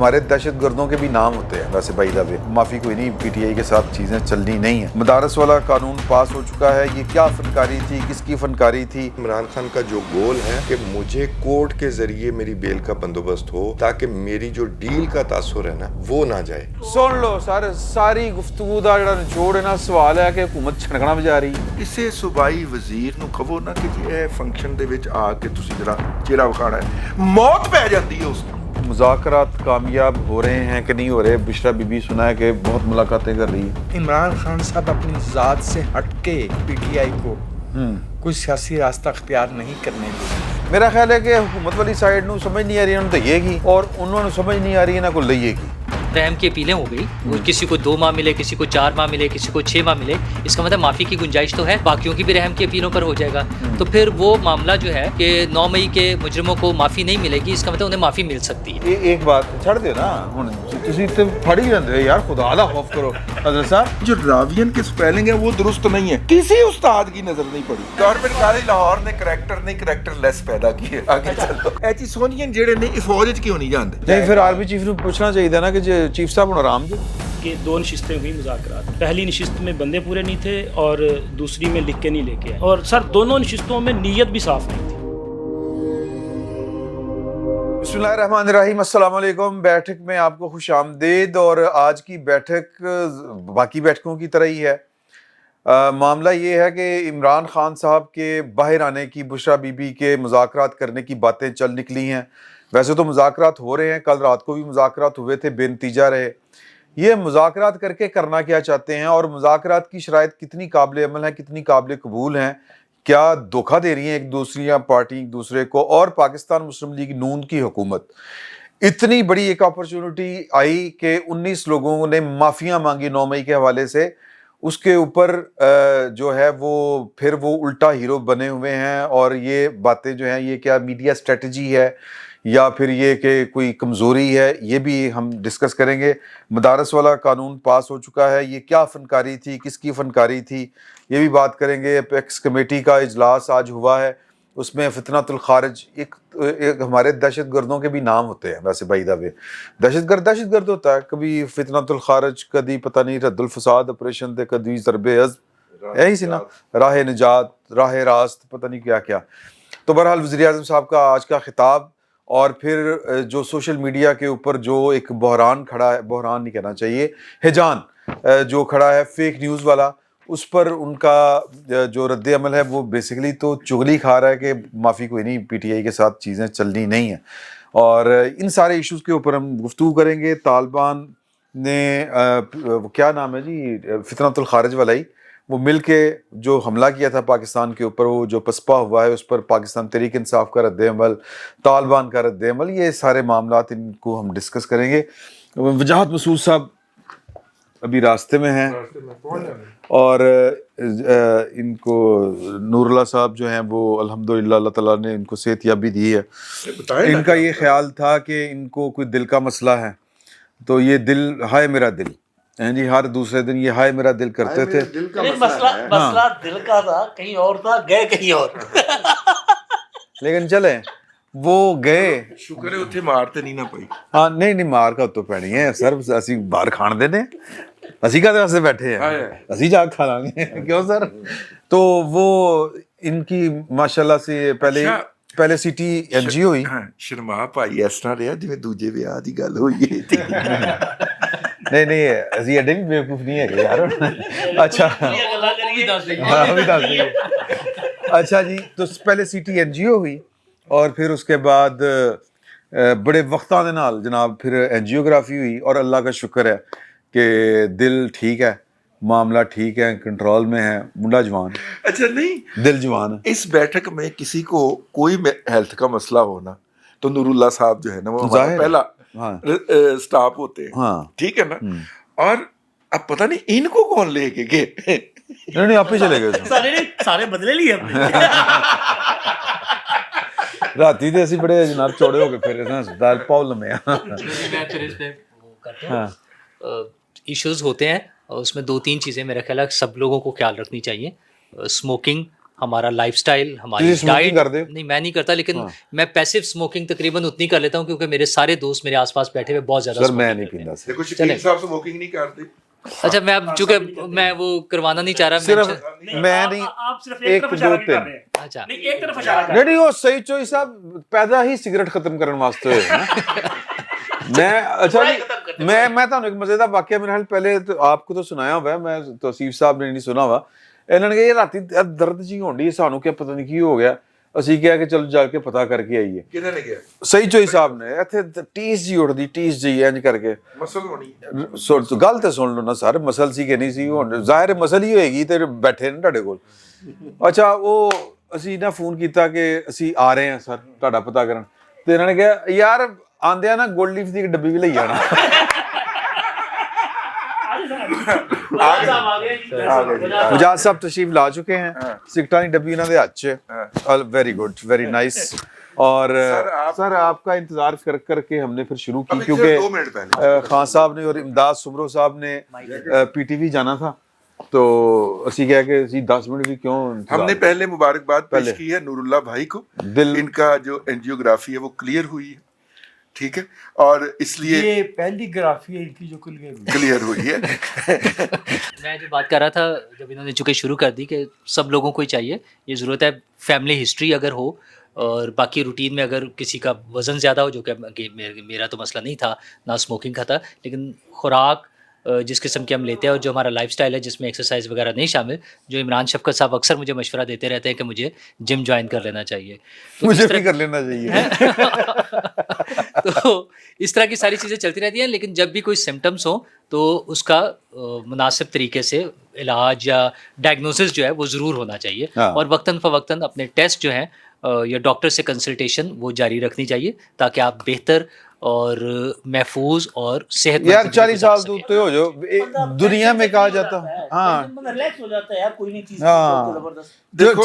ہمارے دہشت گردوں کے بھی نام ہوتے ہیں ویسے بائی دا وے. معافی کوئی نہیں, پی ٹی آئی کے ساتھ چیزیں چلنی نہیں ہیں. مدارس والا قانون پاس ہو چکا ہے. یہ کیا فنکاری تھی, کس کی فنکاری تھی؟ عمران خان کا جو گول ہے کہ مجھے کورٹ کے ذریعے میری بیل کا بندوبست ہو تاکہ میری جو ڈیل کا تاثر ہے نا وہ نہ جائے. سن لو سر, ساری گفتگو دا جڑا نچوڑ ہے نا, سوال ہے کہ حکومت چھڑکنا بجا رہی. ਕਿਸੇ ਸੂਬਾਈ ਵਜ਼ੀਰ ਨੂੰ ਕਹੋ ਨਾ ਕਿ ਜੀ ਇਹ ਫੰਕਸ਼ਨ ਦੇ ਵਿੱਚ ਆ ਕੇ ਤੁਸੀਂ ਜਰਾ ਚਿਹਰਾ ਵਿਖਾਣਾ ਹੈ, ਮੌਤ ਪੈ ਜਾਂਦੀ ਹੈ ਉਸ ਨੂੰ. مذاکرات کامیاب ہو رہے ہیں کہ نہیں ہو رہے؟ بشرا بی بی سنا ہے کہ بہت ملاقاتیں کر رہی ہے. عمران خان صاحب اپنی ذات سے ہٹ کے پی ٹی آئی کو کوئی سیاسی راستہ اختیار نہیں کرنے دیں. میرا خیال ہے کہ حکومت والی سائیڈ نو سمجھ نہیں آ رہی ہے انہوں دئیے گی, اور انہوں نے سمجھ نہیں آ رہی ہے نہ کوئی لئیے گی. رحم کی اپیلیں ہو گئی, کسی کو 2 ماہ ملے, کسی کو 4 ماہ ملے, کسی کو 6 ماہ ملے. اس کا مطلب معافی کی گنجائش تو ہے, باقیوں کی بھی رحم کی اپیلوں پر ہو جائے گا. تو پھر وہ معاملہ جو ہے کہ 9 مئی کے مجرموں کو معافی نہیں ملے گی, اس کا مطلب انہیں معافی مل سکتی ہے. ایک بات چھڑ دیو نا, ہن تسی تے پھڑ ہی رہندے یار, خدا دا خوف کرو. حضرت صاحب جو راوین کی سپیلنگ ہے وہ درست نہیں ہے, کسی استاد کی نظر نہیں پڑی. گورنمنٹ کالج لاہور نے کریکٹر لیس پیدا کیے. آگے چلو. اے چی سونین جڑے نے فوج وچ کیوں نہیں جاندے؟ نہیں, پھر آرمی چیف نو پوچھنا چاہیے نا کہ چیف صاحب ہن آرام جو کہ 2 نشستیں ہوئی مذاکرات. پہلی نشست میں بندے پورے نہیں تھے اور دوسری میں لکھ کے نہیں لے کے آئے, اور سر دونوں نشستوں میں نیت بھی صاف نہیں تھی. بسم اللہ الرحمن الرحیم. السلام علیکم. بیٹھک میں آپ کو خوش آمدید. اور آج کی بیٹھک باقی بیٹھکوں کی طرح ہی ہے. معاملہ یہ ہے کہ عمران خان صاحب کے باہر آنے کی, بشرا بی بی کے مذاکرات کرنے کی باتیں چل نکلی ہیں. ویسے تو مذاکرات ہو رہے ہیں, کل رات کو بھی مذاکرات ہوئے تھے, بے نتیجہ رہے. یہ مذاکرات کر کے کرنا کیا چاہتے ہیں, اور مذاکرات کی شرائط کتنی قابل عمل ہیں, کتنی قابل قبول ہیں, کیا دھوکہ دے رہی ہیں ایک دوسری پارٹی ایک دوسرے کو. اور پاکستان مسلم لیگ نون کی حکومت, اتنی بڑی ایک اپرچونٹی آئی کہ 19 لوگوں نے معافیاں مانگی 9 مئی کے حوالے سے. اس کے اوپر جو ہے وہ پھر وہ الٹا ہیرو بنے ہوئے ہیں. اور یہ باتیں جو ہیں, یہ کیا میڈیا اسٹریٹجی ہے یا پھر یہ کہ کوئی کمزوری ہے, یہ بھی ہم ڈسکس کریں گے. مدارس والا قانون پاس ہو چکا ہے, یہ کیا فنکاری تھی, کس کی فنکاری تھی, یہ بھی بات کریں گے. اپیکس کمیٹی کا اجلاس آج ہوا ہے, اس میں فتنۃ الخارج ایک ہمارے دہشت گردوں کے بھی نام ہوتے ہیں ویسے بائی دا وے. دہشت گرد ہوتا ہے, کبھی فتنۃ الخارج, کبھی پتہ نہیں رد الفساد آپریشن تھے, کبھی ضرب عزم, یہی سی نا, راہ نجات, راہ راست, پتہ نہیں کیا کیا. تو بہرحال وزیر اعظم صاحب کا آج کا خطاب, اور پھر جو سوشل میڈیا کے اوپر جو ایک بحران کھڑا ہے, بحران نہیں کہنا چاہیے, ہیجان جو کھڑا ہے فیک نیوز والا, اس پر ان کا جو رد عمل ہے وہ بیسیکلی تو چغلی کھا رہا ہے کہ معافی کوئی نہیں, پی ٹی آئی کے ساتھ چیزیں چلنی نہیں ہیں. اور ان سارے ایشوز کے اوپر ہم گفتگو کریں گے. طالبان نے کیا نام ہے جی, فتنۃ الخارج والا ہی, وہ مل کے جو حملہ کیا تھا پاکستان کے اوپر, وہ جو پسپا ہوا ہے, اس پر پاکستان تحریک انصاف کا رد عمل, طالبان کا رد عمل, یہ سارے معاملات ان کو ہم ڈسکس کریں گے. وجاہت مسعود صاحب ابھی راستے میں ہیں, اور ان کو نور اللہ صاحب جو ہیں وہ الحمدللہ اللہ تعالیٰ نے ان کو صحت یابی دی ہے. ان کا یہ خیال تھا کہ ان کو کوئی دل کا مسئلہ ہے, تو یہ دل, ہائے میرا دل, جی ہر دوسرے دن یہ ہائے میرا دل کرتے تھے. مسئلہ دل کا تھا, کہیں اور تھا, گئے کہیں اور. لیکن چلیں وہ گئے, شکر ہے اتنے مار تے نہیں نہ پئی. ہاں نہیں مار کا تو پینی ہے سر, اسی باہر کھان دینے, اسی کا واسطے بیٹھے ہیں, اسی جا کھا لیں گے, کیوں سر. تو وہ ان کی ماشاءاللہ سے پہلے سی ٹی این جی ہوئی. شرما پائی اس طرح رہا جویں دوجے ویاہ دی گل ہوئی. نہیں اسی ایڈے بھی بیوقوف نہیں ہے یار. اچھا اچھا جی, تو پہلے سی ٹی این جی او ہوئی, اور پھر اس کے بعد بڑے وقتاں دے نال جناب پھر اینجیوگرافی ہوئی, اور اللہ کا شکر ہے کہ دل ٹھیک ہے, معاملہ ٹھیک ہے, کنٹرول میں ہے, منڈا جوان. اچھا نہیں, دل جوان ہے. اس بیٹھک میں کسی کو کوئی ہیلتھ کا مسئلہ ہونا تو نور اللہ صاحب جو ہے نا وہ ہمارا پہلا سٹاپ ہوتے ہیں, ٹھیک ہے نا. اور اب پتہ نہیں ان کو کون لے کے گئے. نہیں آپ ہی چلے گئے, سارے بدلے لیے راتی تے اسی بڑے جناب چوڑے ہو کے پھر ہسپتال پاؤ لمے. ایشوز ہوتے ہیں, اور اس میں 2-3 چیزیں میرا خیال ہے سب لوگوں کو خیال رکھنی چاہیے. اسموکنگ ہمارا لائف سٹائل, ہماری ڈائٹ. نہیں میں نہیں کرتا, لیکن میں پیسو اسموکنگ تقریباً اتنی کر لیتا ہوں کیونکہ میرے سارے دوست میرے آس پاس بیٹھے ہوئے بہت زیادہ. سر میں نہیں پیتا. دیکھو شکیل صاحب اسموکنگ نہیں کرتے. اچھا میں اب چونکہ میں وہ کروانا نہیں چاہ رہا, صرف میں نہیں, آپ صرف ایک دو تین. اچھا نہیں ایک طرف اشارہ کر نہیں وہ صحیح چوئی صاحب پیدا ہی سگریٹ ختم کرنے واسطے ہوئے نا. میں اچھا جی میں تو ایک مزیدار واقعہ میرے حال پہلے آپ کو تو سنایا ہوا ہے, میں توصیف صاحب نے نہیں سنا ہوا. انہوں نے کہا یہ راتی درد جی ہونی سانو کیا پتہ نہیں کی ہو گیا, اسی کیا کہ چلو جا کے پتا کر کے آئیے. کنہاں نے کیا؟ صحیح چوئی صاحب نے ایتھے ٹیس جی اٹھدی ٹیس جی انج کر کے. مسل ہونی گل تے سن لو نا سر, مسل سی کہ نہیں سی, ظاہر مسل ہی ہوئے گی تے بیٹھے نا تہاڈے کول. اچھا وہ اسی نا فون کیتا کہ اسی آ رہے ہیں سر تہاڈا پتا کرن, تے انہوں نے کہا یار آندیا نا گولڈ لیف دی ڈبی بھی لئی آنا. مجاز صاحب تشریف لا چکے ہیں, سگٹانی ڈبی انہوں نے ہاتھ چ. Very good, very nice. اور سر آپ کا انتظار کر کے ہم نے پھر شروع کی کیونکہ خان صاحب نے اور امداد سمرو صاحب نے پی ٹی وی جانا تھا, تو اسی کہہ کے 10 منٹ بھی کیوں. ہم نے پہلے مبارکباد پیش کی ہے نور اللہ بھائی کو, ان کا جو اینجیوگرافی ہے وہ کلیئر ہوئی ہے, ٹھیک ہے, اور اس لیے یہ پہلی گرافی ہے ان کی جو کلیئر ہوئی ہے. میں جو بات کر رہا تھا جب انہوں نے چونکہ شروع کر دی کہ سب لوگوں کو ہی چاہیے, یہ ضرورت ہے فیملی ہسٹری اگر ہو, اور باقی روٹین میں اگر کسی کا وزن زیادہ ہو, جو کہ میرا تو مسئلہ نہیں تھا, نہ اسموکنگ کا تھا, لیکن خوراک جس قسم کی ہم لیتے ہیں اور جو ہمارا لائف سٹائل ہے جس میں ایکسرسائز وغیرہ نہیں شامل, جو عمران شفقت صاحب اکثر مجھے مشورہ دیتے رہتے ہیں کہ مجھے جم جوائن کر لینا چاہیے, مجھے بھی کر لینا چاہیے. تو اس طرح کی ساری چیزیں چلتی رہتی ہیں, لیکن جب بھی کوئی سمٹمس ہوں تو اس کا مناسب طریقے سے علاج یا ڈائگنوسس جو ہے وہ ضرور ہونا چاہیے, اور وقتاً فوقتاً اپنے ٹیسٹ جو ہیں یا ڈاکٹر سے کنسلٹیشن وہ جاری رکھنی چاہیے تاکہ آپ بہتر اور محفوظ اور صحت مند. یار 40 سال تو ہو جو دنیا میں کہا جاتا. ہاں ریلیکس ہو جاتا ہے یار, کوئی نہیں چیز زبردست. دیکھو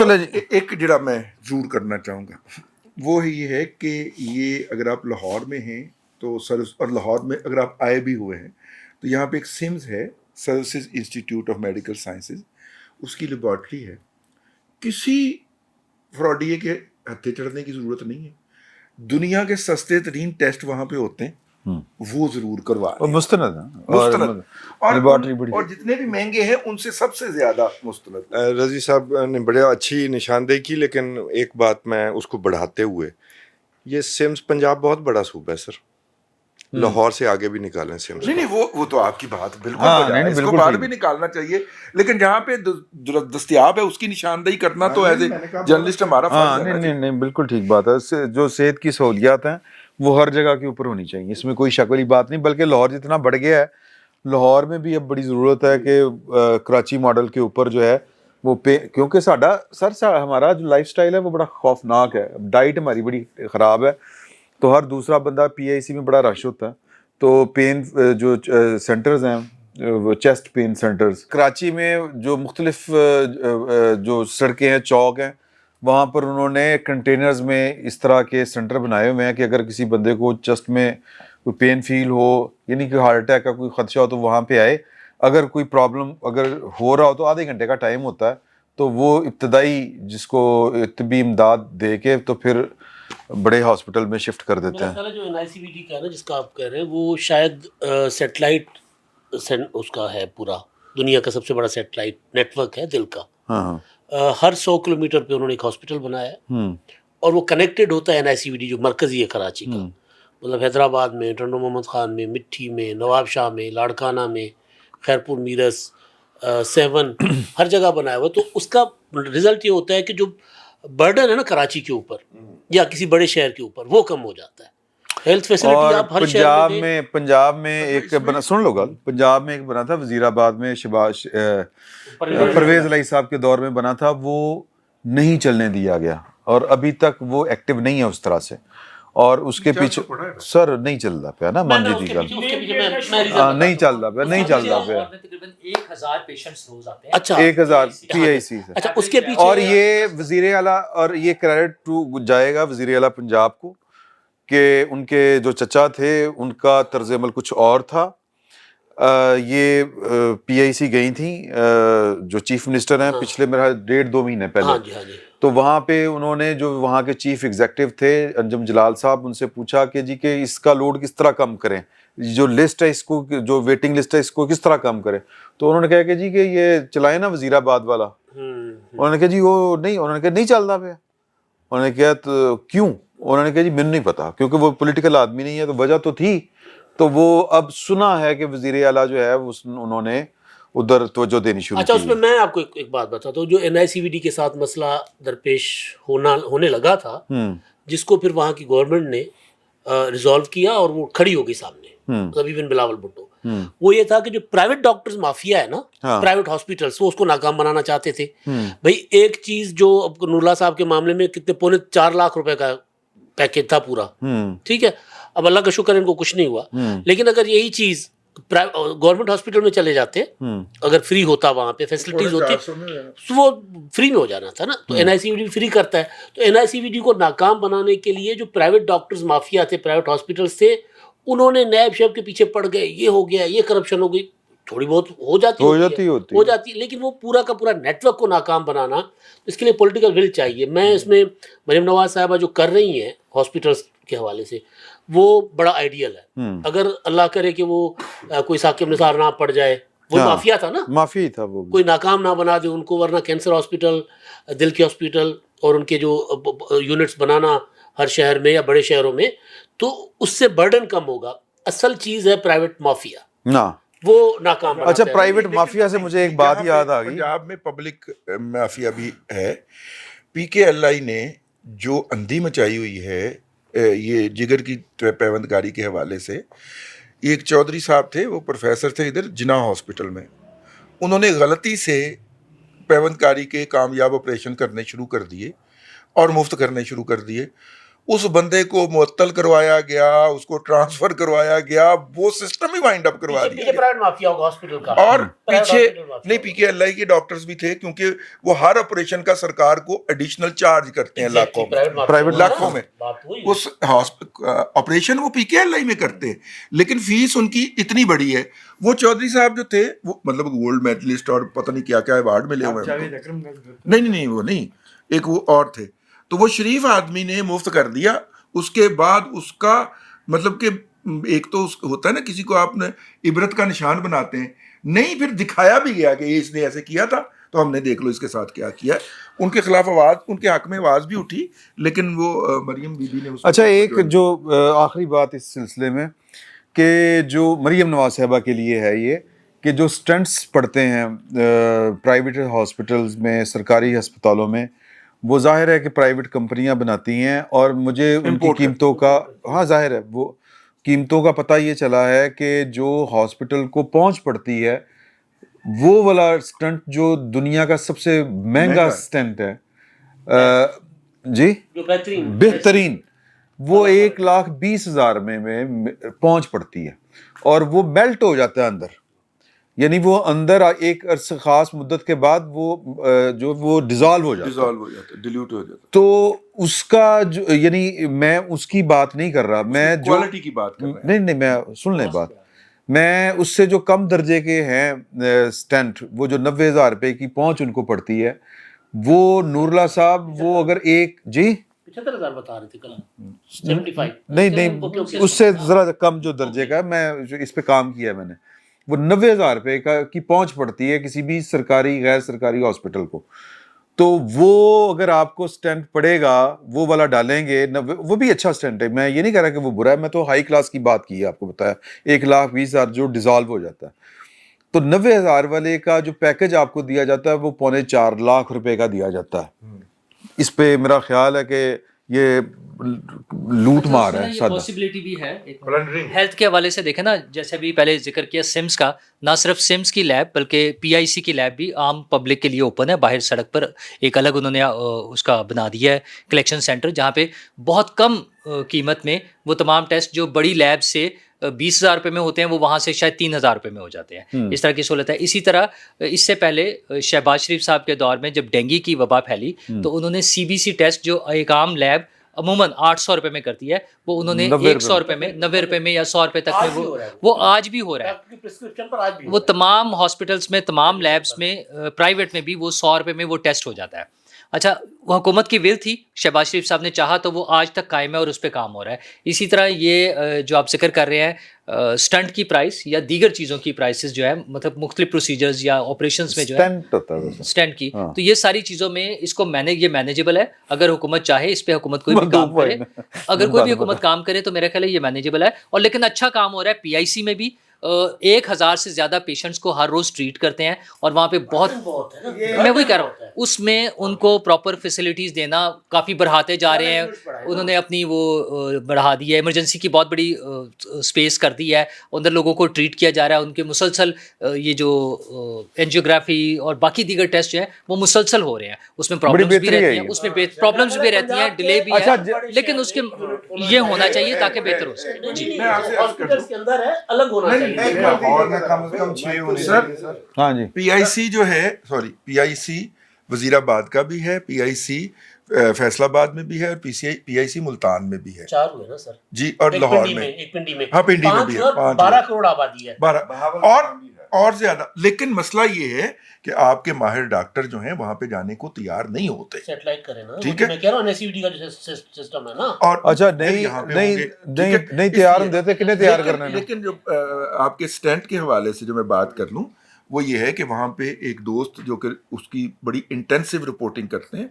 ایک جڑا میں ضرور کرنا چاہوں گا وہ یہ ہے کہ یہ اگر آپ لاہور میں ہیں تو اور لاہور میں اگر آپ آئے بھی ہوئے ہیں تو یہاں پہ ایک سمز ہے, services institute of medical sciences, اس کی لیبارٹری ہے. کسی فراڈیے کے ہتھے چڑھنے کی ضرورت نہیں ہے, دنیا کے سستے ترین ٹیسٹ وہاں پہ ہوتے ہیں, وہ ضرور کروا مستند اور جتنے بھی مہنگے ہیں ان سے سب سے زیادہ مستند. رضی صاحب نے بڑے اچھی نشاندہی کی, لیکن ایک بات میں اس کو بڑھاتے ہوئے, یہ سمز پنجاب بہت بڑا صوبہ ہے سر, لاہور سے آگے بھی نکالیں سمز. نہیں وہ تو آپ کی بات بالکل, اس کو باہر بھی نکالنا چاہیے, لیکن جہاں پہ دستیاب ہے اس کی نشاندہی کرنا تو ایز اے جرنلسٹ ہمارا فرض ہے. نہیں بالکل ٹھیک بات ہے. جو صحت کی سہولیات ہیں وہ ہر جگہ کے اوپر ہونی چاہیے, اس میں کوئی شک والی بات نہیں. بلکہ لاہور جتنا بڑھ گیا ہے, لاہور میں بھی اب بڑی ضرورت ہے کہ کراچی ماڈل کے اوپر جو ہے وہ کیونکہ سر ہمارا جو لائف سٹائل ہے وہ بڑا خوفناک ہے. ڈائٹ ہماری بڑی خراب ہے, تو ہر دوسرا بندہ پی آئی سی میں بڑا رش ہوتا ہے. تو پین جو سینٹرز ہیں وہ چیسٹ پین سینٹرز کراچی میں جو مختلف جو سڑکیں ہیں چوک ہیں وہاں پر انہوں نے کنٹینرز میں اس طرح کے سینٹر بنائے ہوئے ہیں کہ اگر کسی بندے کو چیسٹ میں کوئی پین فیل ہو, یعنی کہ ہارٹ اٹیک کا کوئی خدشہ ہو, تو وہاں پہ آئے. اگر کوئی پرابلم اگر ہو رہا ہو تو آدھے گھنٹے کا ٹائم ہوتا ہے, تو وہ ابتدائی جس کو طبی امداد دے کے تو پھر بڑے ہاسپٹل میں شفٹ کر دیتے ہیں. جو این آئی سی وی ٹی کا ہے نا جس کا آپ کہہ رہے ہیں, وہ شاید سیٹلائٹ اس کا ہے, پورا دنیا کا سب سے بڑا سیٹلائٹ نیٹ ورک ہے دل کا. ہر 100 کلومیٹر پہ انہوں نے ایک ہاسپٹل بنایا ہے, اور وہ کنیکٹڈ ہوتا ہے این آئی سی وی ٹی جو مرکزی ہے کراچی کا, مطلب حیدرآباد میں, ٹنڈو محمد خان میں, مٹھی میں, نواب شاہ میں, لاڑکانہ میں, خیرپور میرس 7 ہر جگہ بنایا ہوا. تو اس کا رزلٹ یہ ہوتا ہے کہ جو برڈن ہے نا کراچی کے اوپر یا کسی بڑے شہر کے اوپر وہ کم ہو جاتا ہے. ہیلتھ فیسلٹی آپ ہر شہر میں پنجاب میں ایک بنا, سن لو گل, پنجاب میں ایک بنا تھا وزیر آباد میں, شباز پرویز علیہ صاحب کے دور میں بنا تھا, وہ نہیں چلنے دیا گیا اور ابھی تک وہ ایکٹیو نہیں ہے اس طرح سے. اور اس کے پیچھے سر نہیں چل رہا پیا نا, مان جی دی گل نہیں چل رہا پیا, نہیں چل رہا پیا. تقریباً 1000 پیشنٹس روز آتے ہیں. اچھا 1000 پی آئی سی سے. اچھا اس کے پیچھے, اور یہ وزیر اعلیٰ, اور یہ کریڈٹ ٹو جائے گا وزیر اعلیٰ پنجاب کو کہ ان کے جو چچا تھے ان کا طرز عمل کچھ اور تھا. یہ پی آئی سی گئی تھیں جو چیف منسٹر ہیں پچھلے میرا 1.5-2 مہینے پہلے, تو وہاں پہ انہوں نے جو وہاں کے چیف ایگزیکٹو تھے انجم جلال صاحب, ان سے پوچھا کہ جی کہ اس کا لوڈ کس طرح کم کریں, جو لسٹ ہے اس کو, جو ویٹنگ لسٹ ہے اس کو کس طرح کم کریں. تو انہوں نے کہا کہ جی کہ یہ چلائیں نا وزیر آباد والا. انہوں نے کہا جی وہ نہیں, انہوں نے کہا نہیں چلتا پہ. انہوں نے کہا تو کیوں؟ انہوں نے کہا جی مجھے نہیں پتا, کیونکہ وہ پولیٹیکل آدمی نہیں ہے. تو وجہ تو تھی, تو وہ اب سنا ہے کہ وزیر اعلیٰ جو ہے انہوں نے ادھر توجہ دینی شروع کی. اچھا, اس میں میں آپ کو ایک بات بتاتا ہوں. جو این آئی سی وی ڈی کے ساتھ مسئلہ درپیش ہونے لگا تھا, جس کو پھر وہاں کی گورنمنٹ نے ریزالو کیا اور وہ کھڑی ہو گئی سامنے, ابھی بن بلاول بھٹو, وہ یہ تھا کہ جو پرائیویٹ ڈاکٹرز مافیا ہے نا, پرائیویٹ ہاسپٹلس, وہ اس کو ناکام بنانا چاہتے تھے. بھائی ایک چیز جو نوراللہ صاحب کے معاملے میں کتنے 4.25 لاکھ روپے کا پیکیج تھا پورا, ٹھیک ہے, اب اللہ کا شکر ہے ان کو کچھ نہیں ہوا. لیکن اگر یہی چیز گورنمنٹ ہاسپٹل میں چلے جاتے, اگر فری ہوتا, وہاں پہ فیسلٹیز ہوتی, تو وہ فری میں ہو جانا تھا نا. تو این آئی سی وی ڈی فری کرتا ہے. تو این آئی سی وی ڈی کو ناکام بنانے کے لیے جو پرائیویٹ ڈاکٹرز مافیا تھے, پرائیویٹ ہاسپٹلس تھے, انہوں نے نیب شیب کے پیچھے پڑ گئے, یہ ہو گیا, یہ کرپشن ہو گئی, تھوڑی بہت ہو جاتی, لیکن وہ پورا کا پورا نیٹ ورک کو ناکام بنانا, اس کے لیے پولیٹیکل ول چاہیے. میں اس میں مریم نواز صاحبہ جو کر رہی ہیں ہاسپٹلس کے حوالے سے, وہ بڑا آئیڈیل ہے. اگر اللہ کرے کہ وہ کوئی ثاقب نثار نہ پڑ جائے, وہ مافیا تھا نا, مافیا تھا وہ, کوئی ناکام نہ بنا دے ان کو, ورنہ کینسر ہاسپٹل, دل کے ہاسپٹل اور ان کے جو یونٹس بنانا ہر شہر میں یا بڑے شہروں میں, تو اس سے برڈن کم ہوگا. اصل چیز ہے پرائیویٹ مافیا, وہ ناکام. اچھا, پرائیویٹ مافیا سے مجھے ایک بات یاد آ گئی. پنجاب میں پبلک مافیا بھی ہے. پی کے ایل آئی نے جو اندھی مچائی ہوئی ہے یہ جگر کی پیوند کاری کے حوالے سے, ایک چودھری صاحب تھے, وہ پروفیسر تھے ادھر جناح ہاسپٹل میں, انہوں نے غلطی سے پیوند کاری کے کامیاب آپریشن کرنے شروع کر دیے اور مفت کرنے شروع کر دیے. اس بندے کو معطل کروایا گیا, اس کو ٹرانسفر کروایا گیا, وہ سسٹم ہی وائنڈ اپ کروا دیا. اور پیچھے نہیں, پی کے ایل آئی کے ڈاکٹرز بھی تھے, کیونکہ وہ ہر آپریشن کا سرکار کو ایڈیشنل چارج کرتے ہیں لاکھوں میں, پرائیویٹ لاکھوں میں. اس آپریشن وہ پی کے ایل آئی میں کرتے, لیکن فیس ان کی اتنی بڑی ہے. وہ چودھری صاحب جو تھے, وہ مطلب گولڈ میڈلسٹ اور پتہ نہیں کیا کیا ایوارڈ ملے ہوئے ہیں. نہیں وہ نہیں, ایک وہ اور تھے. تو وہ شریف آدمی نے مفت کر دیا. اس کے بعد اس کا مطلب کہ ایک تو ہوتا ہے نا, کسی کو آپ نے عبرت کا نشان بناتے ہیں, نہیں پھر دکھایا بھی گیا کہ اس نے ایسے کیا تھا, تو ہم نے دیکھ لو اس کے ساتھ کیا کیا. ان کے خلاف آواز, ان کے حق میں آواز بھی اٹھی, لیکن وہ مریم بی بی نے. اچھا, ایک جو آخری بات اس سلسلے میں, کہ جو مریم نواز صاحبہ کے لیے ہے یہ, کہ جو اسٹنٹس پڑتے ہیں پرائیویٹ ہاسپٹلز میں, سرکاری ہسپتالوں میں, وہ ظاہر ہے کہ پرائیویٹ کمپنیاں بناتی ہیں, اور مجھے ان کی قیمتوں کا, ہاں ظاہر ہے وہ قیمتوں کا پتہ یہ چلا ہے کہ جو ہاسپٹل کو پہنچ پڑتی ہے, وہ والا اسٹنٹ جو دنیا کا سب سے مہنگا اسٹنٹ ہے, جی بہترین, وہ 1,20,000 میں پہنچ پڑتی ہے, اور وہ میلٹ ہو جاتا ہے اندر, یعنی وہ اندر ایک عرصہ خاص مدت کے بعد وہ ڈیزالو ہو جاتا ہے, ڈیلیوٹ ہو جاتا ہے. تو اس کا جو, یعنی میں اس کی بات نہیں کر رہا, میں جو کوالٹی کی بات کر رہا ہوں. نہیں میں سن لیں بات, میں اس سے جو کم درجے کے ہیں اسٹنٹ, وہ جو 90,000 روپے کی پہنچ ان کو پڑتی ہے, وہ نوراللہ صاحب, وہ اگر ایک, جی 75,000 بتا رہے تھے کل, 75 نہیں اس سے ذرا کم جو درجے کا ہے, میں اس پہ کام کیا ہے میں نے, وہ 90,000 روپے کی پہنچ پڑتی ہے کسی بھی سرکاری غیر سرکاری ہاسپٹل کو. تو وہ اگر آپ کو اسٹینٹ پڑے گا, وہ والا ڈالیں گے, وہ بھی اچھا اسٹینٹ ہے, میں یہ نہیں کہہ رہا کہ وہ برا ہے, میں تو ہائی کلاس کی بات کی ہے, آپ کو بتایا 1,20,000 جو ڈیزالو ہو جاتا ہے. تو 90,000 والے کا جو پیکج آپ کو دیا جاتا ہے, وہ 4.25 لاکھ روپے کا دیا جاتا ہے. اس پہ میرا خیال ہے کہ یہ لوٹ مار ہے. پاسبلٹی بھی ہے ہیلتھ کے حوالے سے. دیکھیں نا, جیسے ابھی پہلے ذکر کیا سمس کا, نہ صرف سمس کی لیب بلکہ پی آئی سی کی لیب بھی عام پبلک کے لیے اوپن ہے. باہر سڑک پر ایک الگ انہوں نے اس کا بنا دیا ہے کلیکشن سینٹر, جہاں پہ بہت کم قیمت میں وہ تمام ٹیسٹ جو بڑی لیب سے 20,000 روپے میں ہوتے ہیں, وہ وہاں سے شاید 3,000 روپے میں ہو جاتے ہیں. اس طرح کی سہولت ہے. اسی طرح اس سے پہلے شہباز شریف صاحب کے دور میں جب ڈینگی کی وبا پھیلی, تو انہوں نے سی بی سی ٹیسٹ جو ایک عام لیب عموماً 800 روپے میں کرتی ہے، وہ انہوں نے 100 روپے میں، 90 روپے میں یا 100 روپے تک میں وہ آج بھی ہو رہا ہے. وہ تمام ہاسپٹلس میں، تمام لیبس میں، پرائیویٹ میں بھی وہ 100 روپے میں وہ ٹیسٹ ہو جاتا ہے. اچھا، وہ حکومت کی ول تھی، شہباز شریف صاحب نے چاہا تو وہ آج تک قائم ہے اور اس پہ کام ہو رہا ہے. اسی طرح یہ جو آپ ذکر کر رہے ہیں سٹنٹ کی پرائس یا دیگر چیزوں کی پرائسز جو ہے، مطلب مختلف پروسیجرز یا آپریشنز میں جو ہے سٹنٹ کی، تو یہ ساری چیزوں میں اس کو یہ مینیجیبل ہے. اگر حکومت چاہے اس پہ حکومت کوئی بھی کام کرے، اگر کوئی بھی حکومت کام کرے تو میرا خیال ہے یہ مینیجیبل ہے. اور لیکن اچھا کام ہو رہا ہے. PIC میں بھی 1000 سے زیادہ پیشنٹس کو ہر روز ٹریٹ کرتے ہیں اور وہاں پہ بہت، میں وہی کہہ رہا ہوں، اس میں ان کو پراپر فیسلٹیز دینا کافی بڑھاتے جا رہے ہیں. انہوں نے اپنی وہ بڑھا دی ہے، ایمرجنسی کی بہت بڑی اسپیس کر دی ہے، اندر لوگوں کو ٹریٹ کیا جا رہا ہے. ان کے مسلسل یہ جو اینجیوگرافی اور باقی دیگر ٹیسٹ جو ہیں وہ مسلسل ہو رہے ہیں. اس میں پرابلمس بھی رہتی ہیں، اس میں پرابلمس بھی رہتی ہیں، ڈیلے بھی ہے، لیکن اس کے یہ ہونا چاہیے تاکہ بہتر ہو سکے. جی، ہاسپٹل کے اندر ہے، الگ ہونا چاہیے. لاہور میں کم از کم 6 ہونے چاہیے. ہاں جی، PIC جو ہے، سوری PIC وزیر آباد کا بھی ہے، PIC فیصل آباد میں بھی ہے، اور PIC ملتان میں بھی ہے. 4 ہوئے نا سر جی، اور لاہور میں، ایک پنڈی میں، ہاں پنڈی میں بھی ہے. 12 کروڑ آبادی ہے، 12 اور زیادہ. لیکن مسئلہ یہ ہے کہ آپ کے ماہر ڈاکٹر جو ہیں وہاں پہ جانے کو تیار نہیں ہوتے. سیٹلائٹ کریں نا، ٹھیک ہے، میں کہہ رہا ہوں NSCVD کا جو سسٹم ہے نا. اور اچھا نہیں تیار ہوں دیتے، کتنے تیار کرنا ہے. لیکن جو آپ کے سٹینٹ کے حوالے سے جو میں بات کر لوں وہ یہ ہے کہ وہاں پہ ایک دوست جو کہ اس کی بڑی انٹینسو رپورٹنگ کرتے ہیں،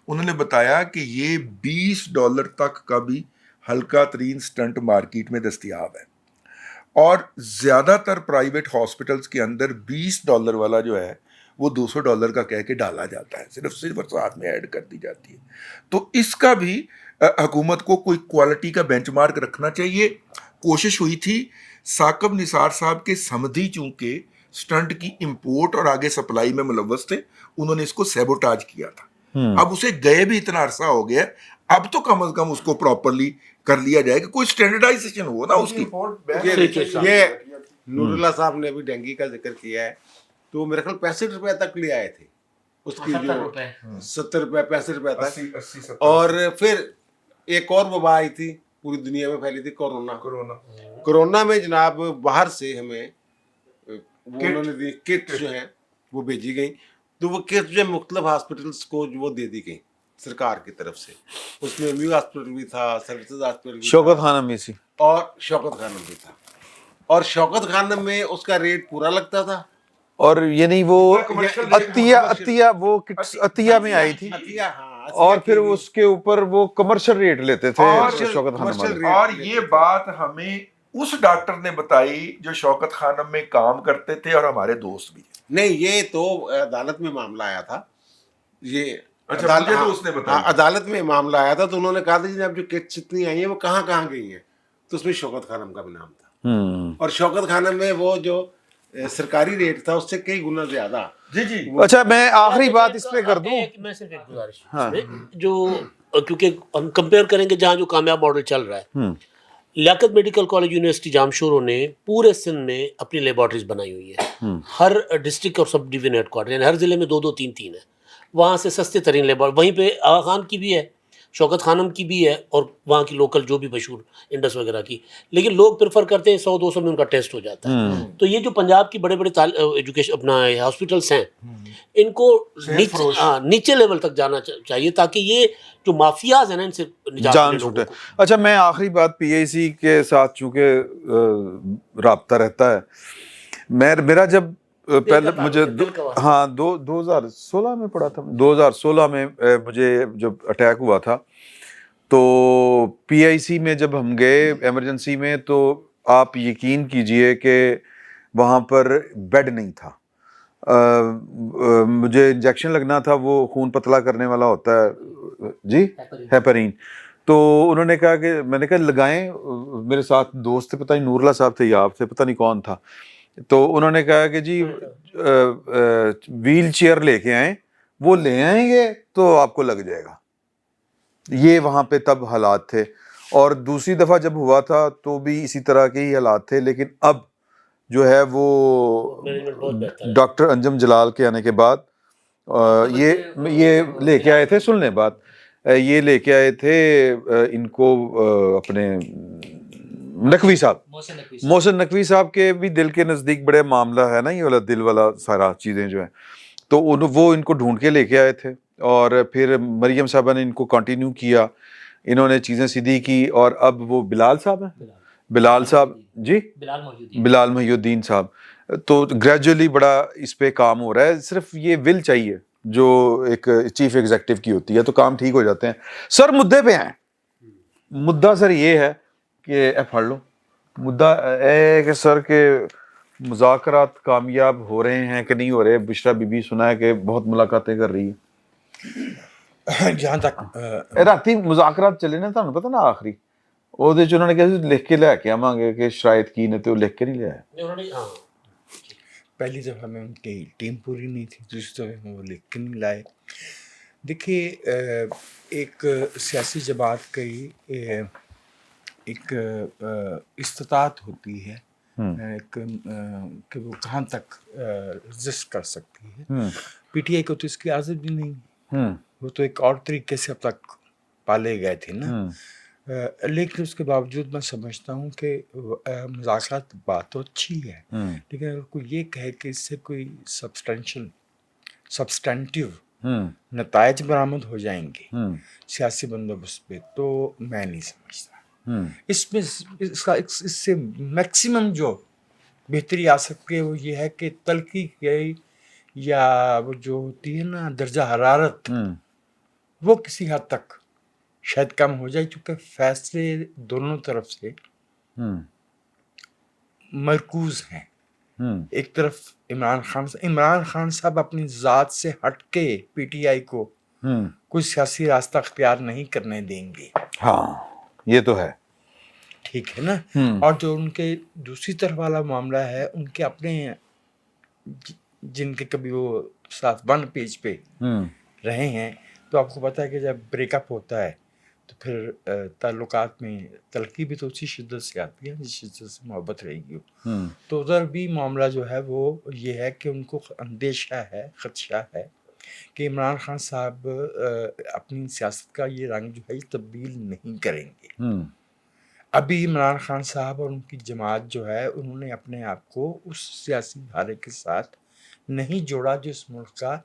انہوں نے بتایا کہ یہ $20 تک کا بھی ہلکا ترین سٹنٹ مارکیٹ میں دستیاب ہے. اور زیادہ تر پرائیویٹ ہاسپٹلس کے اندر $20 والا جو ہے وہ $200 کا کہہ کے ڈالا جاتا ہے، صرف ساتھ میں ایڈ کر دی جاتی ہے. تو اس کا بھی حکومت کو کوئی کوالٹی کا بینچ مارک رکھنا چاہیے. کوشش ہوئی تھی، ثاقب نثار صاحب کے سمدھی چونکہ سٹنٹ کی امپورٹ اور آگے سپلائی میں ملوث تھے، انہوں نے اس کو سیبوٹاج کیا تھا. اب اسے گئے بھی اتنا عرصہ ہو گیا، اب تو کم از کم اس کو پراپرلی کر لیا جائے کہ کوئی سٹینڈرڈائزیشن ہو نا اس کی. یہ نور اللہ صاحب نے بھی ڈینگی کا ذکر کیا ہے، تو میرے خیال 65 روپے تک لے آئے تھے اس کی، جو 70 روپے 65 روپے تک. اور پھر ایک اور وبا آئی تھی، پوری دنیا میں پھیلی تھی، کورونا میں جناب باہر سے ہمیں انہوں نے دی کٹ جو ہیں وہ بھیجی گئیں. تو وہ کٹ جو مختلف ہاسپٹلس کو وہ دے دی گئیں سرکار کی طرف سے. اس میں میو ہاسپٹل بھی تھا، سروسز ہاسپٹل بھی، شوکت خانم میں سی، اور شوکت خانم بھی تھا. اور شوکت خانم میں اس کا ریٹ پورا لگتا تھا. اور یعنی وہ عطیہ وہ عطیہ میں آئی تھی، اور پھر اس کے اوپر وہ کمرشل ریٹ لیتے تھے شوکت خانم والے. اور یہ بات ہمیں اس ڈاکٹر نے بتائی جو شوکت خانم میں کام کرتے تھے اور ہمارے دوست بھی. نہیں، یہ تو عدالت میں معاملہ آیا تھا. یہ عدالت میں معاملہ آیا تھا، تو انہوں نے کہا تھا جی اب جو کٹس اتنی آئی ہیں وہ کہاں کہاں گئی ہیں، تو اس میں شوکت خانم کا بھی نام تھا. اور شوکت خانم میں وہ جو سرکاری ریٹ تھا اس سے کئی گنا زیادہ. جی. اچھا، میں آخری بات اس پہ کر دوں. میں صرف ایک گزارش جو، کیونکہ ہم کمپیئر کریں گے جہاں جو کامیاب ماڈل چل رہا ہے، لیاقت میڈیکل کالج یونیورسٹی جامشورو نے پورے سندھ میں اپنی لیبارٹریز بنائی ہوئی ہے. ہر ڈسٹرکٹ اور سب ڈویژن ہیڈ کوارٹر، یعنی ہر ضلع میں 2 2 3 3 ہے. وہاں سے سستے ترین لیبارٹری، وہیں پہ آغا خان کی بھی ہے، شوکت خانم کی بھی ہے، اور وہاں کی لوکل جو بھی مشہور انڈس وغیرہ کی. لیکن لوگ پریفر کرتے ہیں 100 200 میں ان کا ٹیسٹ ہو جاتا ہے. تو یہ جو پنجاب کی بڑے بڑے ایجوکیشن اپنا ہاسپٹلس ہیں، ان کو نیچے لیول تک جانا چاہیے تاکہ یہ جو مافیاز ہیں نا ان سے جان چھوٹے. اچھا، میں آخری بات PIC کے ساتھ چونکہ رابطہ رہتا ہے، میرا جب پہلے مجھے 2016 میں پڑا تھا، 2016 میں مجھے جب اٹیک ہوا تھا، تو PIC میں جب ہم گئے ایمرجنسی میں، تو آپ یقین کیجئے کہ وہاں پر بیڈ نہیں تھا. مجھے انجیکشن لگنا تھا، وہ خون پتلا کرنے والا ہوتا ہے جی، ہیپرین. تو انہوں نے کہا کہ، میں نے کہا لگائیں. میرے ساتھ دوست تھے، پتہ نہیں نور اللہ صاحب تھے یا آپ تھے، پتہ نہیں کون تھا. تو انہوں نے کہا کہ جی ویل چیئر لے کے آئیں، وہ لے آئیں گے تو آپ کو لگ جائے گا. یہ وہاں پہ تب حالات تھے. اور دوسری دفعہ جب ہوا تھا تو بھی اسی طرح کے ہی حالات تھے. لیکن اب جو ہے وہ ڈاکٹر انجم جلال کے آنے کے بعد یہ لے کے آئے تھے، سن لیں بات، یہ لے کے آئے تھے ان کو اپنے نقوی صاحب، محسن نقوی صاحب کے بھی دل کے نزدیک بڑے معاملہ ہے نا یہ والا دل والا سارا چیزیں جو ہیں، تو وہ ان کو ڈھونڈ کے لے کے آئے تھے، اور پھر مریم صاحبہ نے ان کو کنٹینیو کیا، انہوں نے چیزیں سیدھی کی، اور اب وہ بلال صاحب ہیں، بلال صاحب جی، بلال محی الدین صاحب، تو گریجولی بڑا اس پہ کام ہو رہا ہے، صرف یہ ول چاہیے جو ایک چیف ایگزیکٹو کی ہوتی ہے، تو کام ٹھیک ہو جاتے ہیں۔ سر مدعے پہ ہیں، مدعا سر یہ ہے کہ پڑھ لو، مدعا ہے کہ سر کے مذاکرات کامیاب ہو رہے ہیں کہ نہیں ہو رہے؟ بشرا بی بی سنا ہے کہ بہت ملاقاتیں کر رہی ہیں، جہاں تک راتی مذاکرات چلے نا، تمہیں پتہ نا آخری وہ انہوں نے کہا لکھ کے لے کے آواں کہ شرائط کی نے تو لکھ کے نہیں لے آئے۔ پہلی دفعہ میں ان کی ٹیم پوری نہیں تھی، دوسری دفعہ میں وہ لکھ کے نہیں لائے۔ دیکھیے ایک سیاسی جماعت کی ایک استطاعت ہوتی ہے کہ وہ کہاں تک رزسٹ کر سکتی ہے۔ پی ٹی آئی کو تو اس کی اجازت بھی نہیں، وہ تو ایک اور طریقے سے اب تک پالے گئے تھے نا، لیکن اس کے باوجود میں سمجھتا ہوں کہ مذاکرات بات تو اچھی ہے، لیکن اگر کوئی یہ کہے کہ اس سے کوئی سبسٹینٹیو نتائج برآمد ہو جائیں گے سیاسی بندوبست پہ، تو میں نہیں سمجھتا۔ اس سے میکسیمم جو بہتری آ سکتی ہے وہ یہ ہے کہ تلخی کی یا وہ جو ہوتی ہے نا درجہ حرارت، وہ کسی حد تک شاید کم ہو جائے، چونکہ فیصلے دونوں طرف سے مرکوز ہیں۔ ایک طرف عمران خان صاحب اپنی ذات سے ہٹ کے پی ٹی آئی کو کوئی سیاسی راستہ اختیار نہیں کرنے دیں گے، ہاں یہ تو ہے، ٹھیک ہے نا۔ اور جو ان کے دوسری طرف والا معاملہ ہے، ان کے اپنے جن کے کبھی وہ ساتھ ون پیج پہ رہے ہیں، تو آپ کو پتہ ہے کہ جب بریک اپ ہوتا ہے تو پھر تعلقات میں تلخی بھی تو اسی شدت سے آتی ہے جس شدت سے محبت رہے گی، تو ادھر بھی معاملہ جو ہے وہ یہ ہے کہ ان کو اندیشہ ہے، خدشہ ہے کہ عمران خان صاحب اپنی سیاست کا یہ رنگ جو ہے یہ تبدیل نہیں کریں گے۔ ابھی عمران خان صاحب اور ان کی جماعت جو ہے انہوں نے اپنے آپ کو اس سیاسی دھارے کے ساتھ نہیں جوڑا جو اس ملک کا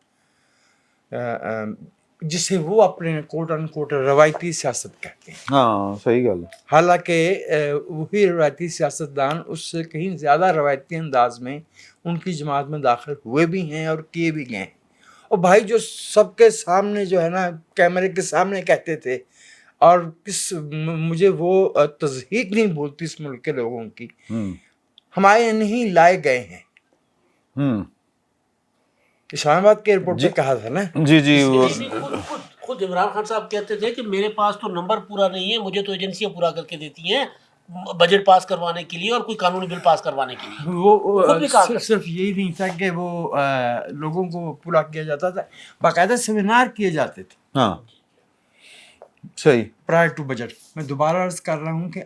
جسے وہ اپنے کوٹ ان کوٹ روایتی سیاست کہتے ہیں۔ ہاں صحیح گل ہے، حالانکہ وہی روایتی سیاستدان اس سے کہیں زیادہ روایتی انداز میں ان کی جماعت میں داخل ہوئے بھی ہیں اور کیے بھی گئے ہیں، اور بھائی جو سب کے سامنے جو ہے نا کیمرے کے سامنے کہتے تھے، اور مجھے وہ تضحیق نہیں بولتی اس ملک کے لوگوں کی، ہمارے نہیں لائے گئے ہیں۔ اسلام آباد کے ایئرپورٹ پہ کہا تھا نا، جی خود عمران خان صاحب کہتے تھے کہ میرے پاس تو نمبر پورا نہیں ہے، مجھے تو ایجنسیاں پورا کر کے دیتی ہیں بجٹ پاس کروانے کے لیے اور کوئی قانونی بل پاس کروانے کے لیے۔ وہ صرف یہی نہیں تھا کہ وہ لوگوں کو پورا کیا جاتا تھا، باقاعدہ سیمینار کیے جاتے تھے۔ ہاں صحیح، پرائر ٹو بجٹ۔ میں دوبارہ عرض کر رہا ہوں کہ